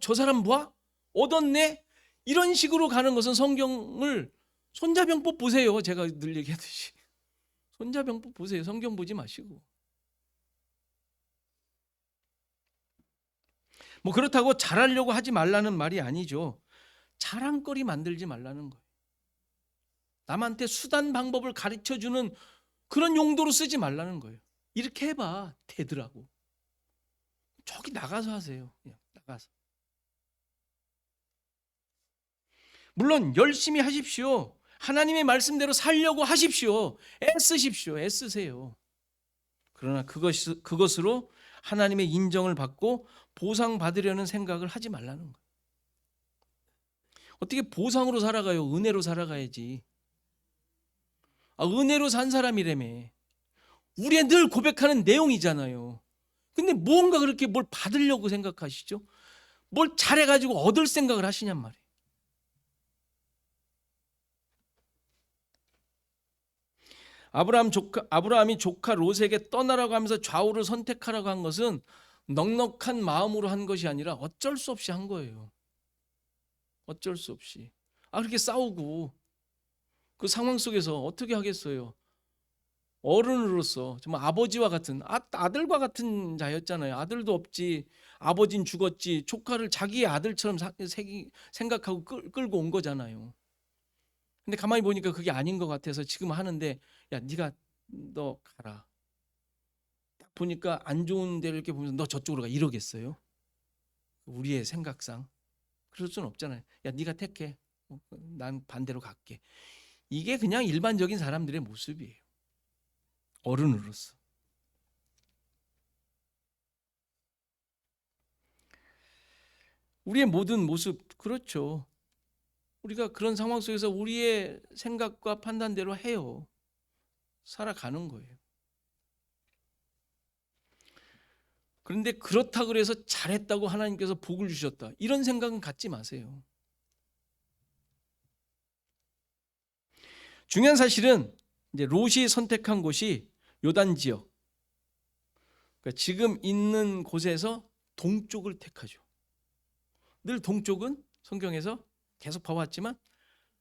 저 사람 뭐야? 얻었네? 이런 식으로 가는 것은 성경을 손자병법 보세요. 제가 늘 얘기하듯이. 손자병법 보세요. 성경 보지 마시고. 뭐 그렇다고 잘하려고 하지 말라는 말이 아니죠. 자랑거리 만들지 말라는 거예요. 남한테 수단 방법을 가르쳐주는 그런 용도로 쓰지 말라는 거예요. 이렇게 해봐 되더라고. 저기 나가서 하세요. 그냥 나가서. 물론 열심히 하십시오. 하나님의 말씀대로 살려고 하십시오. 애쓰십시오. 애쓰세요. 그러나 그것으로 하나님의 인정을 받고 보상받으려는 생각을 하지 말라는 거예요. 어떻게 보상으로 살아가요? 은혜로 살아가야지. 은혜로 산 사람이라며. 우리의 늘 고백하는 내용이잖아요. 근데 뭔가 그렇게 뭘 받으려고 생각하시죠? 뭘 잘해가지고 얻을 생각을 하시냔 말이에요. 아브라함이 조카 롯에게 떠나라고 하면서 좌우를 선택하라고 한 것은 넉넉한 마음으로 한 것이 아니라 어쩔 수 없이 한 거예요. 어쩔 수 없이. 그렇게 싸우고 그 상황 속에서 어떻게 하겠어요? 어른으로서 정말 아버지와 같은 아들과 같은 자였잖아요. 아들도 없지, 아버지는 죽었지, 조카를 자기의 아들처럼 생각하고 끌고 온 거잖아요. 근데 가만히 보니까 그게 아닌 것 같아서 지금 하는데, 야 네가 너 가라. 딱 보니까 안 좋은 데를 이렇게 보면서 너 저쪽으로 가 이러겠어요? 우리의 생각상 그럴 수는 없잖아요. 야 네가 택해. 난 반대로 갈게. 이게 그냥 일반적인 사람들의 모습이에요. 어른으로서. 우리의 모든 모습 그렇죠. 우리가 그런 상황 속에서 우리의 생각과 판단대로 해요. 살아가는 거예요. 그런데 그렇다고 그래서 잘했다고 하나님께서 복을 주셨다. 이런 생각은 갖지 마세요. 중요한 사실은 이제 롯이 선택한 곳이 요단 지역, 그러니까 지금 있는 곳에서 동쪽을 택하죠. 늘 동쪽은 성경에서 계속 봐왔지만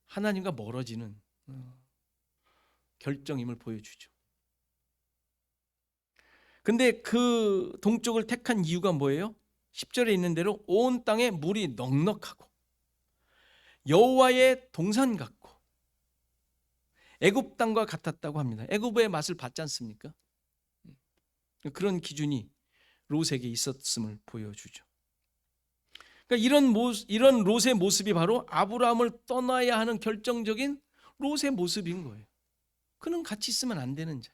하나님과 멀어지는 결정임을 보여주죠. 근데 그 동쪽을 택한 이유가 뭐예요? 10절에 있는 대로 온 땅에 물이 넉넉하고 여호와의 동산 같고 애굽 땅과 같았다고 합니다. 애굽의 맛을 봤지 않습니까? 그런 기준이 롯에게 있었음을 보여주죠. 그러니까 이런 롯의 모습이 바로 아브라함을 떠나야 하는 결정적인 롯의 모습인 거예요. 그는 같이 있으면 안 되는 자,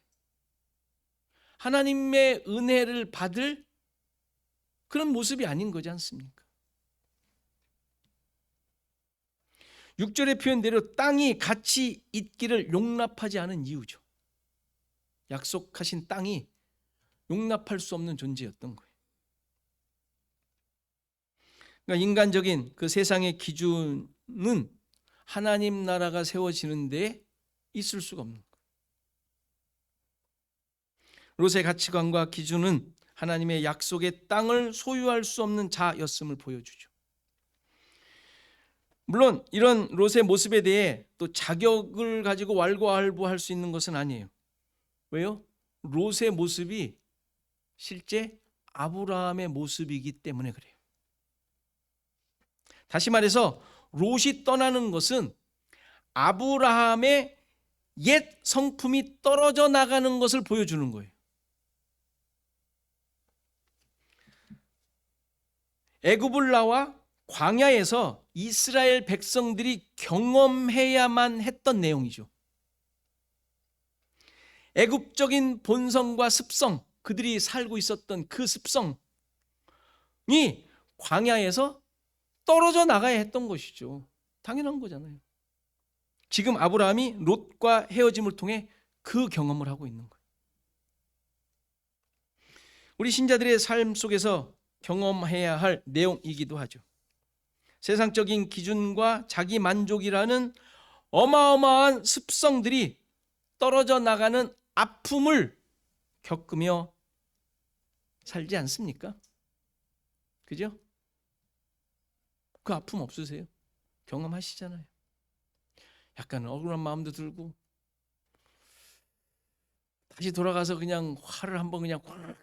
하나님의 은혜를 받을 그런 모습이 아닌 거지 않습니까? 6절의 표현대로 땅이 같이 있기를 용납하지 않은 이유죠. 약속하신 땅이 용납할 수 없는 존재였던 거예요. 그러니까 인간적인 그 세상의 기준은 하나님 나라가 세워지는 데 있을 수가 없는 거예요. 롯의 가치관과 기준은 하나님의 약속의 땅을 소유할 수 없는 자였음을 보여주죠. 물론 이런 롯의 모습에 대해 또 자격을 가지고 왈가왈부할 수 있는 것은 아니에요. 왜요? 롯의 모습이 실제 아브라함의 모습이기 때문에 그래요. 다시 말해서 롯이 떠나는 것은 아브라함의 옛 성품이 떨어져 나가는 것을 보여주는 거예요. 애굽을 나와 광야에서 이스라엘 백성들이 경험해야만 했던 내용이죠. 애굽적인 본성과 습성, 그들이 살고 있었던 그 습성이 광야에서 떨어져 나가야 했던 것이죠. 당연한 거잖아요. 지금 아브라함이 롯과 헤어짐을 통해 그 경험을 하고 있는 거예요. 우리 신자들의 삶 속에서 경험해야 할 내용이기도 하죠. 세상적인 기준과 자기 만족이라는 어마어마한 습성들이 떨어져 나가는 아픔을 겪으며 살지 않습니까? 그죠? 그 아픔 없으세요? 경험하시잖아요. 약간 억울한 마음도 들고 다시 돌아가서 그냥 화를 한번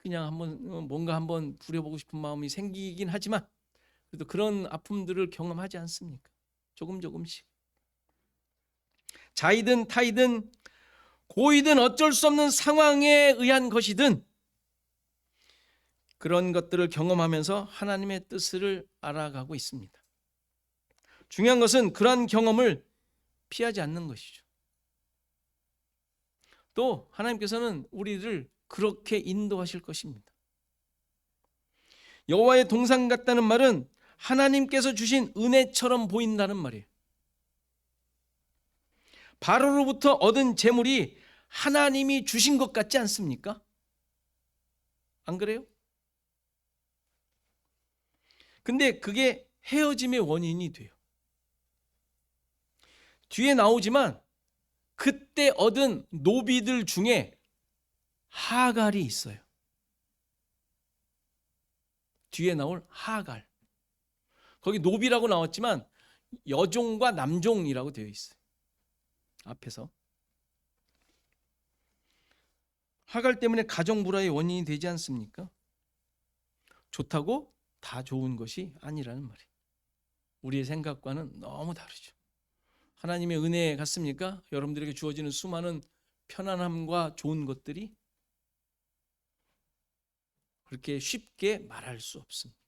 그냥 한번 뭔가 한번 부려보고 싶은 마음이 생기긴 하지만 그래도 그런 아픔들을 경험하지 않습니까? 조금씩. 자이든 타이든 고이든 어쩔 수 없는 상황에 의한 것이든 그런 것들을 경험하면서 하나님의 뜻을 알아가고 있습니다. 중요한 것은 그러한 경험을 피하지 않는 것이죠. 또 하나님께서는 우리를 그렇게 인도하실 것입니다. 여호와의 동산 같다는 말은 하나님께서 주신 은혜처럼 보인다는 말이에요. 바로로부터 얻은 재물이 하나님이 주신 것 같지 않습니까? 안 그래요? 근데 그게 헤어짐의 원인이 돼요. 뒤에 나오지만 그때 얻은 노비들 중에 하갈이 있어요. 뒤에 나올 하갈. 거기 노비라고 나왔지만 여종과 남종이라고 되어 있어요. 앞에서. 하갈 때문에 가정 불화의 원인이 되지 않습니까? 좋다고 다 좋은 것이 아니라는 말이에요. 우리의 생각과는 너무 다르죠. 하나님의 은혜 같습니까? 여러분들에게 주어지는 수많은 편안함과 좋은 것들이 그렇게 쉽게 말할 수 없습니다.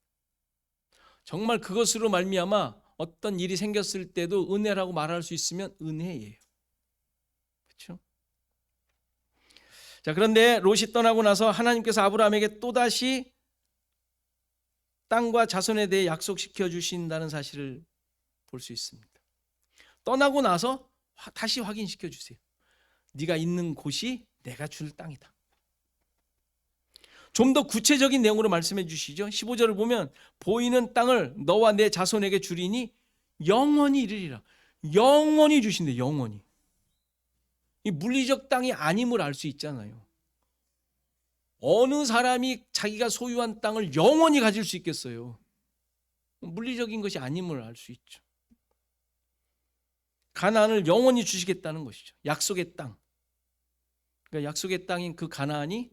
정말 그것으로 말미암아 어떤 일이 생겼을 때도 은혜라고 말할 수 있으면 은혜예요. 그렇죠? 자, 그런데 롯이 떠나고 나서 하나님께서 아브라함에게 또다시 땅과 자손에 대해 약속시켜 주신다는 사실을 볼 수 있습니다. 떠나고 나서 다시 확인시켜 주세요. 네가 있는 곳이 내가 줄 땅이다. 좀 더 구체적인 내용으로 말씀해 주시죠. 15절을 보면 보이는 땅을 너와 내 자손에게 주리니 영원히 이르리라. 영원히 주신대. 영원히. 이 물리적 땅이 아님을 알 수 있잖아요. 어느 사람이 자기가 소유한 땅을 영원히 가질 수 있겠어요? 물리적인 것이 아님을 알 수 있죠. 가나안을 영원히 주시겠다는 것이죠. 약속의 땅. 그러니까 약속의 땅인 그 가나안이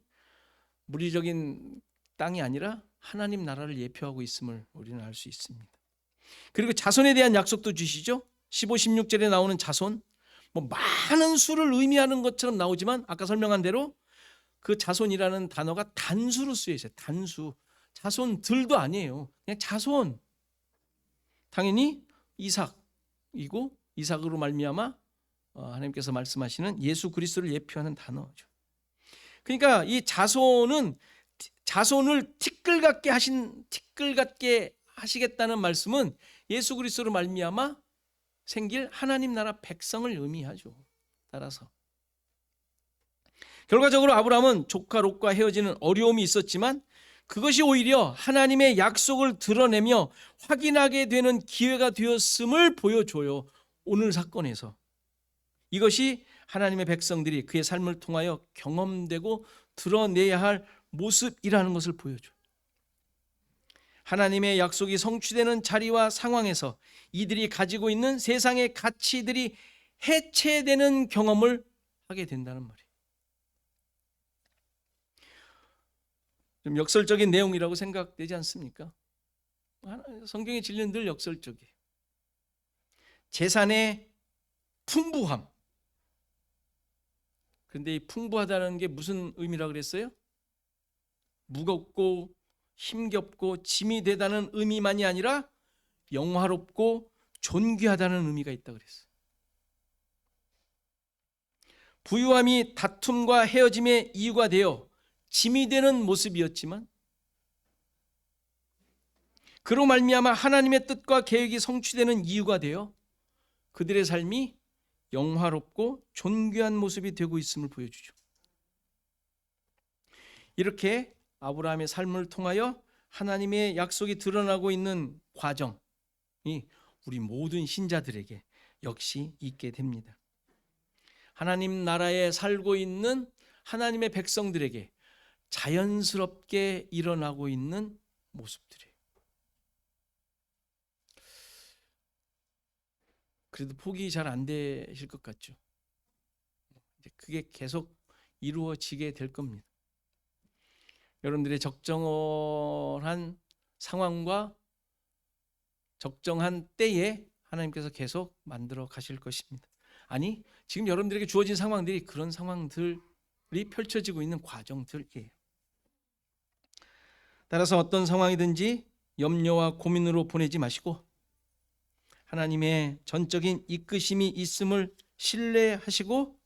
물리적인 땅이 아니라 하나님 나라를 예표하고 있음을 우리는 알 수 있습니다. 그리고 자손에 대한 약속도 주시죠. 15, 16절에 나오는 자손, 뭐 많은 수를 의미하는 것처럼 나오지만 아까 설명한 대로 그 자손이라는 단어가 단수로 쓰여 있어요. 단수. 자손들도 아니에요. 그냥 자손. 당연히 이삭이고 이삭으로 말미암아 하나님께서 말씀하시는 예수 그리스도를 예표하는 단어죠. 그러니까 이 자손은 자손을 티끌같게 하시겠다는 말씀은 예수 그리스도로 말미암아 생길 하나님 나라 백성을 의미하죠. 따라서 결과적으로 아브라함은 조카 롯과 헤어지는 어려움이 있었지만 그것이 오히려 하나님의 약속을 드러내며 확인하게 되는 기회가 되었음을 보여줘요. 오늘 사건에서 이것이 하나님의 백성들이 그의 삶을 통하여 경험되고 드러내야 할 모습이라는 것을 보여줘요. 하나님의 약속이 성취되는 자리와 상황에서 이들이 가지고 있는 세상의 가치들이 해체되는 경험을 하게 된다는 말이에요. 좀 역설적인 내용이라고 생각되지 않습니까? 성경의 진리는 늘 역설적이에요. 재산의 풍부함. 그런데 이 풍부하다는 게 무슨 의미라고 그랬어요? 무겁고 힘겹고 짐이 되다는 의미만이 아니라 영화롭고 존귀하다는 의미가 있다고 그랬어요. 부유함이 다툼과 헤어짐의 이유가 되어 짐이 되는 모습이었지만 그로 말미암아 하나님의 뜻과 계획이 성취되는 이유가 되어 그들의 삶이 영화롭고 존귀한 모습이 되고 있음을 보여주죠. 이렇게 아브라함의 삶을 통하여 하나님의 약속이 드러나고 있는 과정이 우리 모든 신자들에게 역시 있게 됩니다. 하나님 나라에 살고 있는 하나님의 백성들에게 자연스럽게 일어나고 있는 모습들이에요. 그래도 포기 잘 안 되실 것 같죠? 그게 계속 이루어지게 될 겁니다. 여러분들의 적정한 상황과 적정한 때에 하나님께서 계속 만들어 가실 것입니다. 아니, 지금 여러분들에게 주어진 상황들이 그런 상황들이 펼쳐지고 있는 과정들이에요. 따라서 어떤 상황이든지 염려와 고민으로 보내지 마시고 하나님의 전적인 이끄심이 있음을 신뢰하시고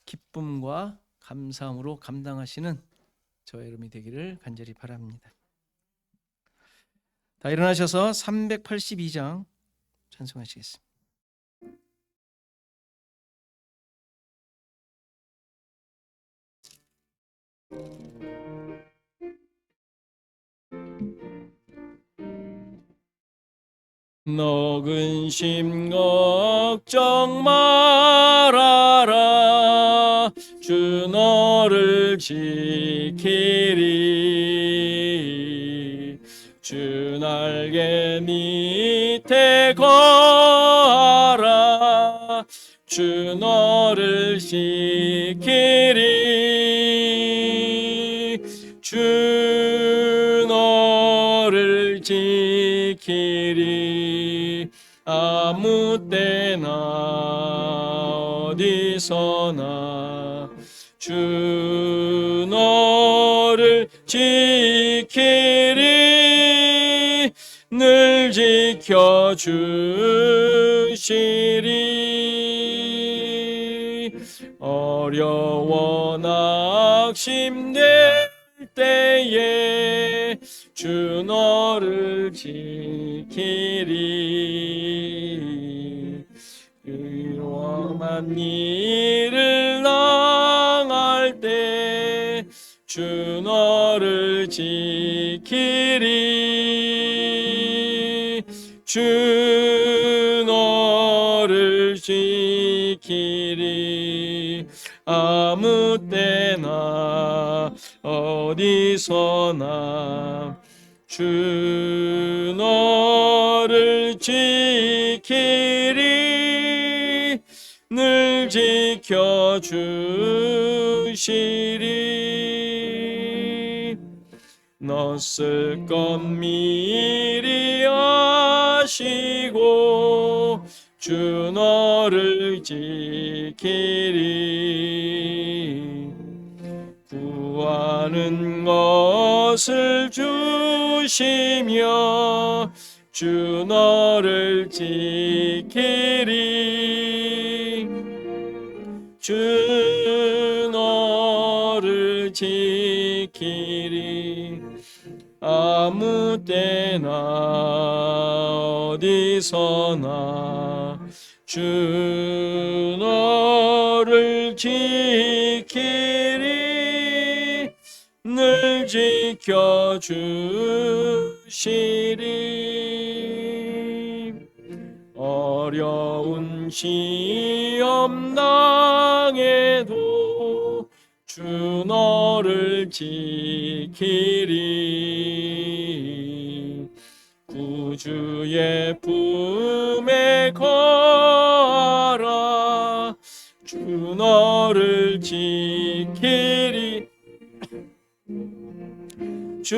기쁨과 감사함으로 감당하시는 저와 여러분이 되기를 간절히 바랍니다. 다 일어나셔서 382장 찬송하시겠습니다. 너 근심 걱정 말아라 주 너를 지키리 주 날개 밑에 거하라 주 너를 지키리 주 너를 지키리 아무 때나 어디서나 주 너를 지키리 늘 지켜주시리 어려워 낙심될 때에 주 너를 지키리 위험한 일을 당할 때 주 너를 지키리 주 너를 지키리 아무 때나 어디서나 주 너를 지키리 늘 지켜주시리 너 쓸 것 미리 아시고 주 너를 지키리 구하는 것을 주시며 주 너를 지키리 주 너를 지키리 아무 때나 어디서나 주 너를 지키리 늘 지켜주시리 어려운 시험 당해도 주 너를 지키리 구주의 품에 거하라 주 너를 지키리 주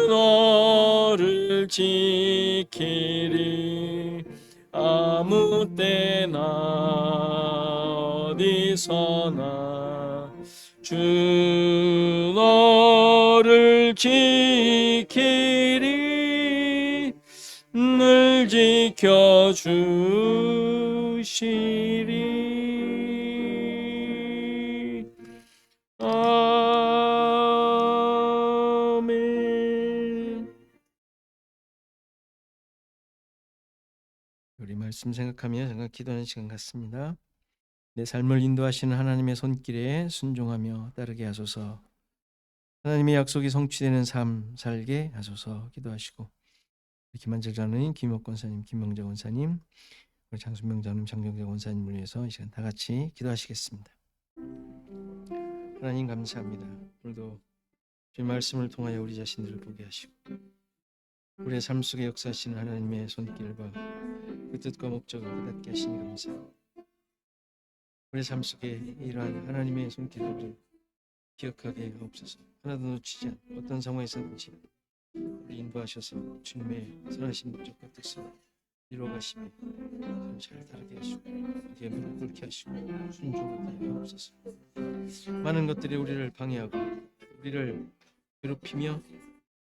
너를 지키리 아무 때나 어디서나 주 너를 지키리 늘 지켜주시리 아멘. 우리 말씀 생각하며 잠깐 기도하는 시간 같습니다. 내 삶을 인도하시는 하나님의 손길에 순종하며 따르게 하소서. 하나님의 약속이 성취되는 삶 살게 하소서. 기도하시고 김한철 장로님, 김옥 권사님, 김명자 권사님, 우리 장순명 장로님, 장경재 권사님을 위해서 이 시간 다 같이 기도하시겠습니다. 하나님 감사합니다. 오늘도 주의 말씀을 통하여 우리 자신들을 보게 하시고 우리의 삶 속에 역사하시는 하나님의 손길과 그 뜻과 목적을 깨닫게 하시니 감사합니다. 우리의 삶 속에 이러한 하나님의 손길을 기억하게 하옵소서. 하나도 놓치지 않고 어떤 상황에서든지 우리 인도하셔서 주님의 선하신 목적과 뜻을 이루어가시며 잘 다르게 하시고 어디에 무릎 꿇게 하시고 순종하게 하옵소서. 많은 것들이 우리를 방해하고 우리를 괴롭히며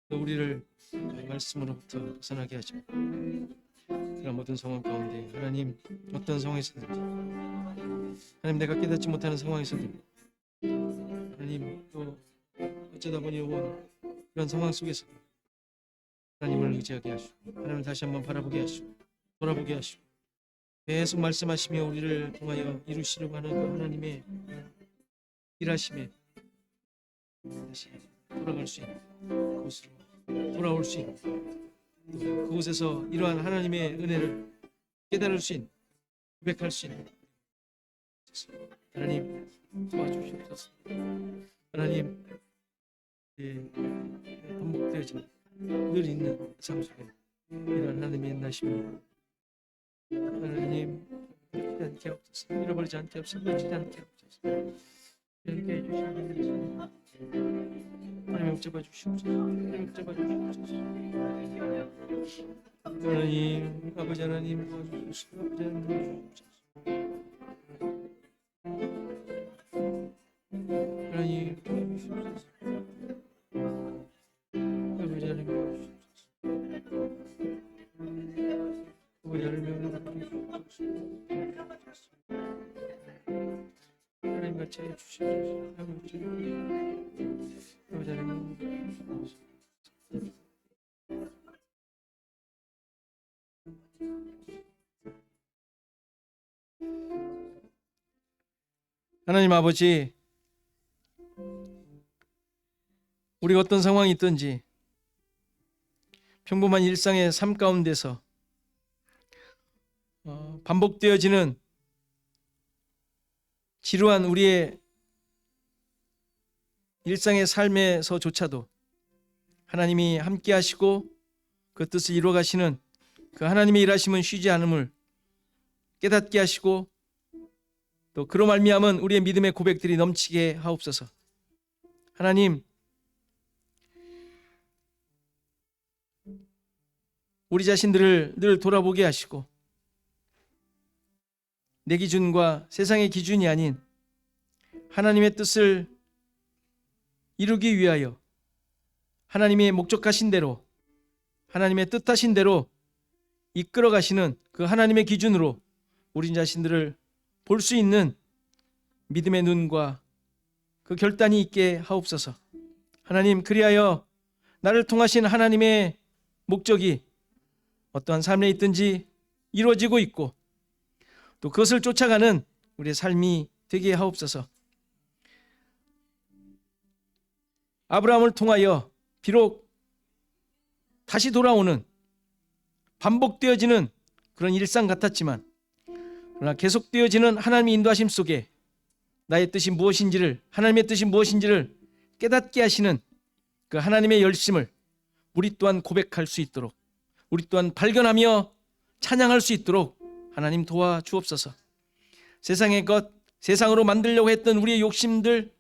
또 우리를 말씀으로부터 벗어나게 하죠. 그런 모든 상황 가운데 하나님 어떤 상황에서든지 하나님 내가 깨닫지 못하는 상황에서도 하나님 또 어쩌다 보니 온 그런 상황 속에서 하나님을 의지하게 하시고 하나님을 다시 한번 바라보게 하시고 돌아보게 하시고 계속 말씀하시며 우리를 통하여 이루시려고 하는 그 하나님의 일하심에 다시 돌아갈 수 있는 그곳으로 돌아올 수 있는 또 그곳에서 이러한 하나님의 은혜를 깨달을 수 있는 고백할 수 있는 하나님 도와주시옵소서. 하나님 반복되어지는 늘 있는 삶 속에 이러한 하나님의 인도하심을 하나님 놓치지 않게 하옵소서. 잃어버리지 않게 하옵소서. 놓치지 않게 하옵소서. 이렇게 해주시옵소서. 하나님 붙잡아 주시옵소서. 하나님 붙잡아 주시옵소서. 하나님 아버지 하나님 도와주시옵소서. 아버지 하나님 도와주시옵소서. 하나님 도와주시옵소서. 아버지 하나님 도와주시옵소서. 아버지 하나님 도와주시옵소서. 하나님 같이 해주시옵소서. 아버지 하나님 도와주시옵소서. 하나님 아버지, 우리가 어떤 상황이 있든지 평범한 일상의 삶 가운데서 반복되어지는 지루한 우리의 일상의 삶에서조차도 하나님이 함께 하시고 그 뜻을 이루어 가시는 그 하나님의 일하심은 쉬지 않음을 깨닫게 하시고 또 그로 말미암은 우리의 믿음의 고백들이 넘치게 하옵소서. 하나님, 우리 자신들을 늘 돌아보게 하시고 내 기준과 세상의 기준이 아닌 하나님의 뜻을 이루기 위하여 하나님의 목적하신 대로 하나님의 뜻하신 대로 이끌어 가시는 그 하나님의 기준으로 우리 자신들을 볼 수 있는 믿음의 눈과 그 결단이 있게 하옵소서. 하나님, 그리하여 나를 통하신 하나님의 목적이 어떠한 삶에 있든지 이루어지고 있고 또 그것을 쫓아가는 우리의 삶이 되게 하옵소서. 아브라함을 통하여 비록 다시 돌아오는 반복되어지는 그런 일상 같았지만 그러나 계속되어지는 하나님의 인도하심 속에 나의 뜻이 무엇인지를 하나님의 뜻이 무엇인지를 깨닫게 하시는 그 하나님의 열심을 우리 또한 고백할 수 있도록 우리 또한 발견하며 찬양할 수 있도록 하나님 도와주옵소서. 세상의 것, 세상으로 만들려고 했던 우리의 욕심들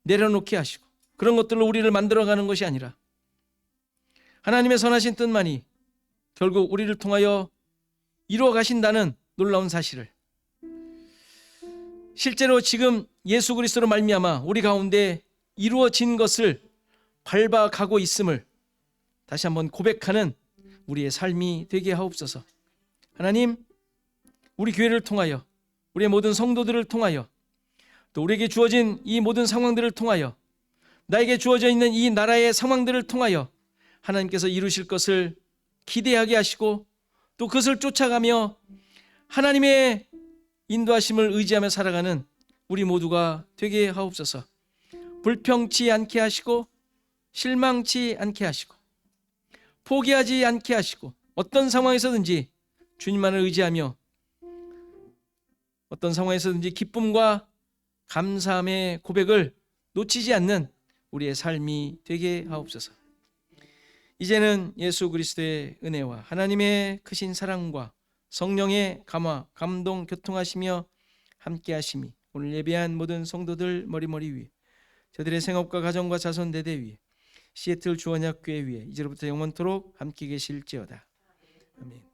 내려놓게 하시고 그런 것들로 우리를 만들어가는 것이 아니라 하나님의 선하신 뜻만이 결국 우리를 통하여 이루어 가신다는 놀라운 사실을 실제로 지금 예수 그리스도로 말미암아 우리 가운데 이루어진 것을 밟아가고 있음을 다시 한번 고백하는 우리의 삶이 되게 하옵소서. 하나님, 우리 교회를 통하여 우리의 모든 성도들을 통하여 또 우리에게 주어진 이 모든 상황들을 통하여 나에게 주어져 있는 이 나라의 상황들을 통하여 하나님께서 이루실 것을 기대하게 하시고 또 그것을 쫓아가며 하나님의 인도하심을 의지하며 살아가는 우리 모두가 되게 하옵소서. 불평치 않게 하시고 실망치 않게 하시고 포기하지 않게 하시고 어떤 상황에서든지 주님만을 의지하며 어떤 상황에서든지 기쁨과 감사함의 고백을 놓치지 않는 우리의 삶이 되게 하옵소서. 이제는 예수 그리스도의 은혜와 하나님의 크신 사랑과 성령의 감화, 감동, 교통하시며 함께 하심이 오늘 예배한 모든 성도들 머리머리 위에 저들의 생업과 가정과 자손 대대 위에 시애틀 주원학교회 위에 이제로부터 영원토록 함께 계실지어다. 아멘.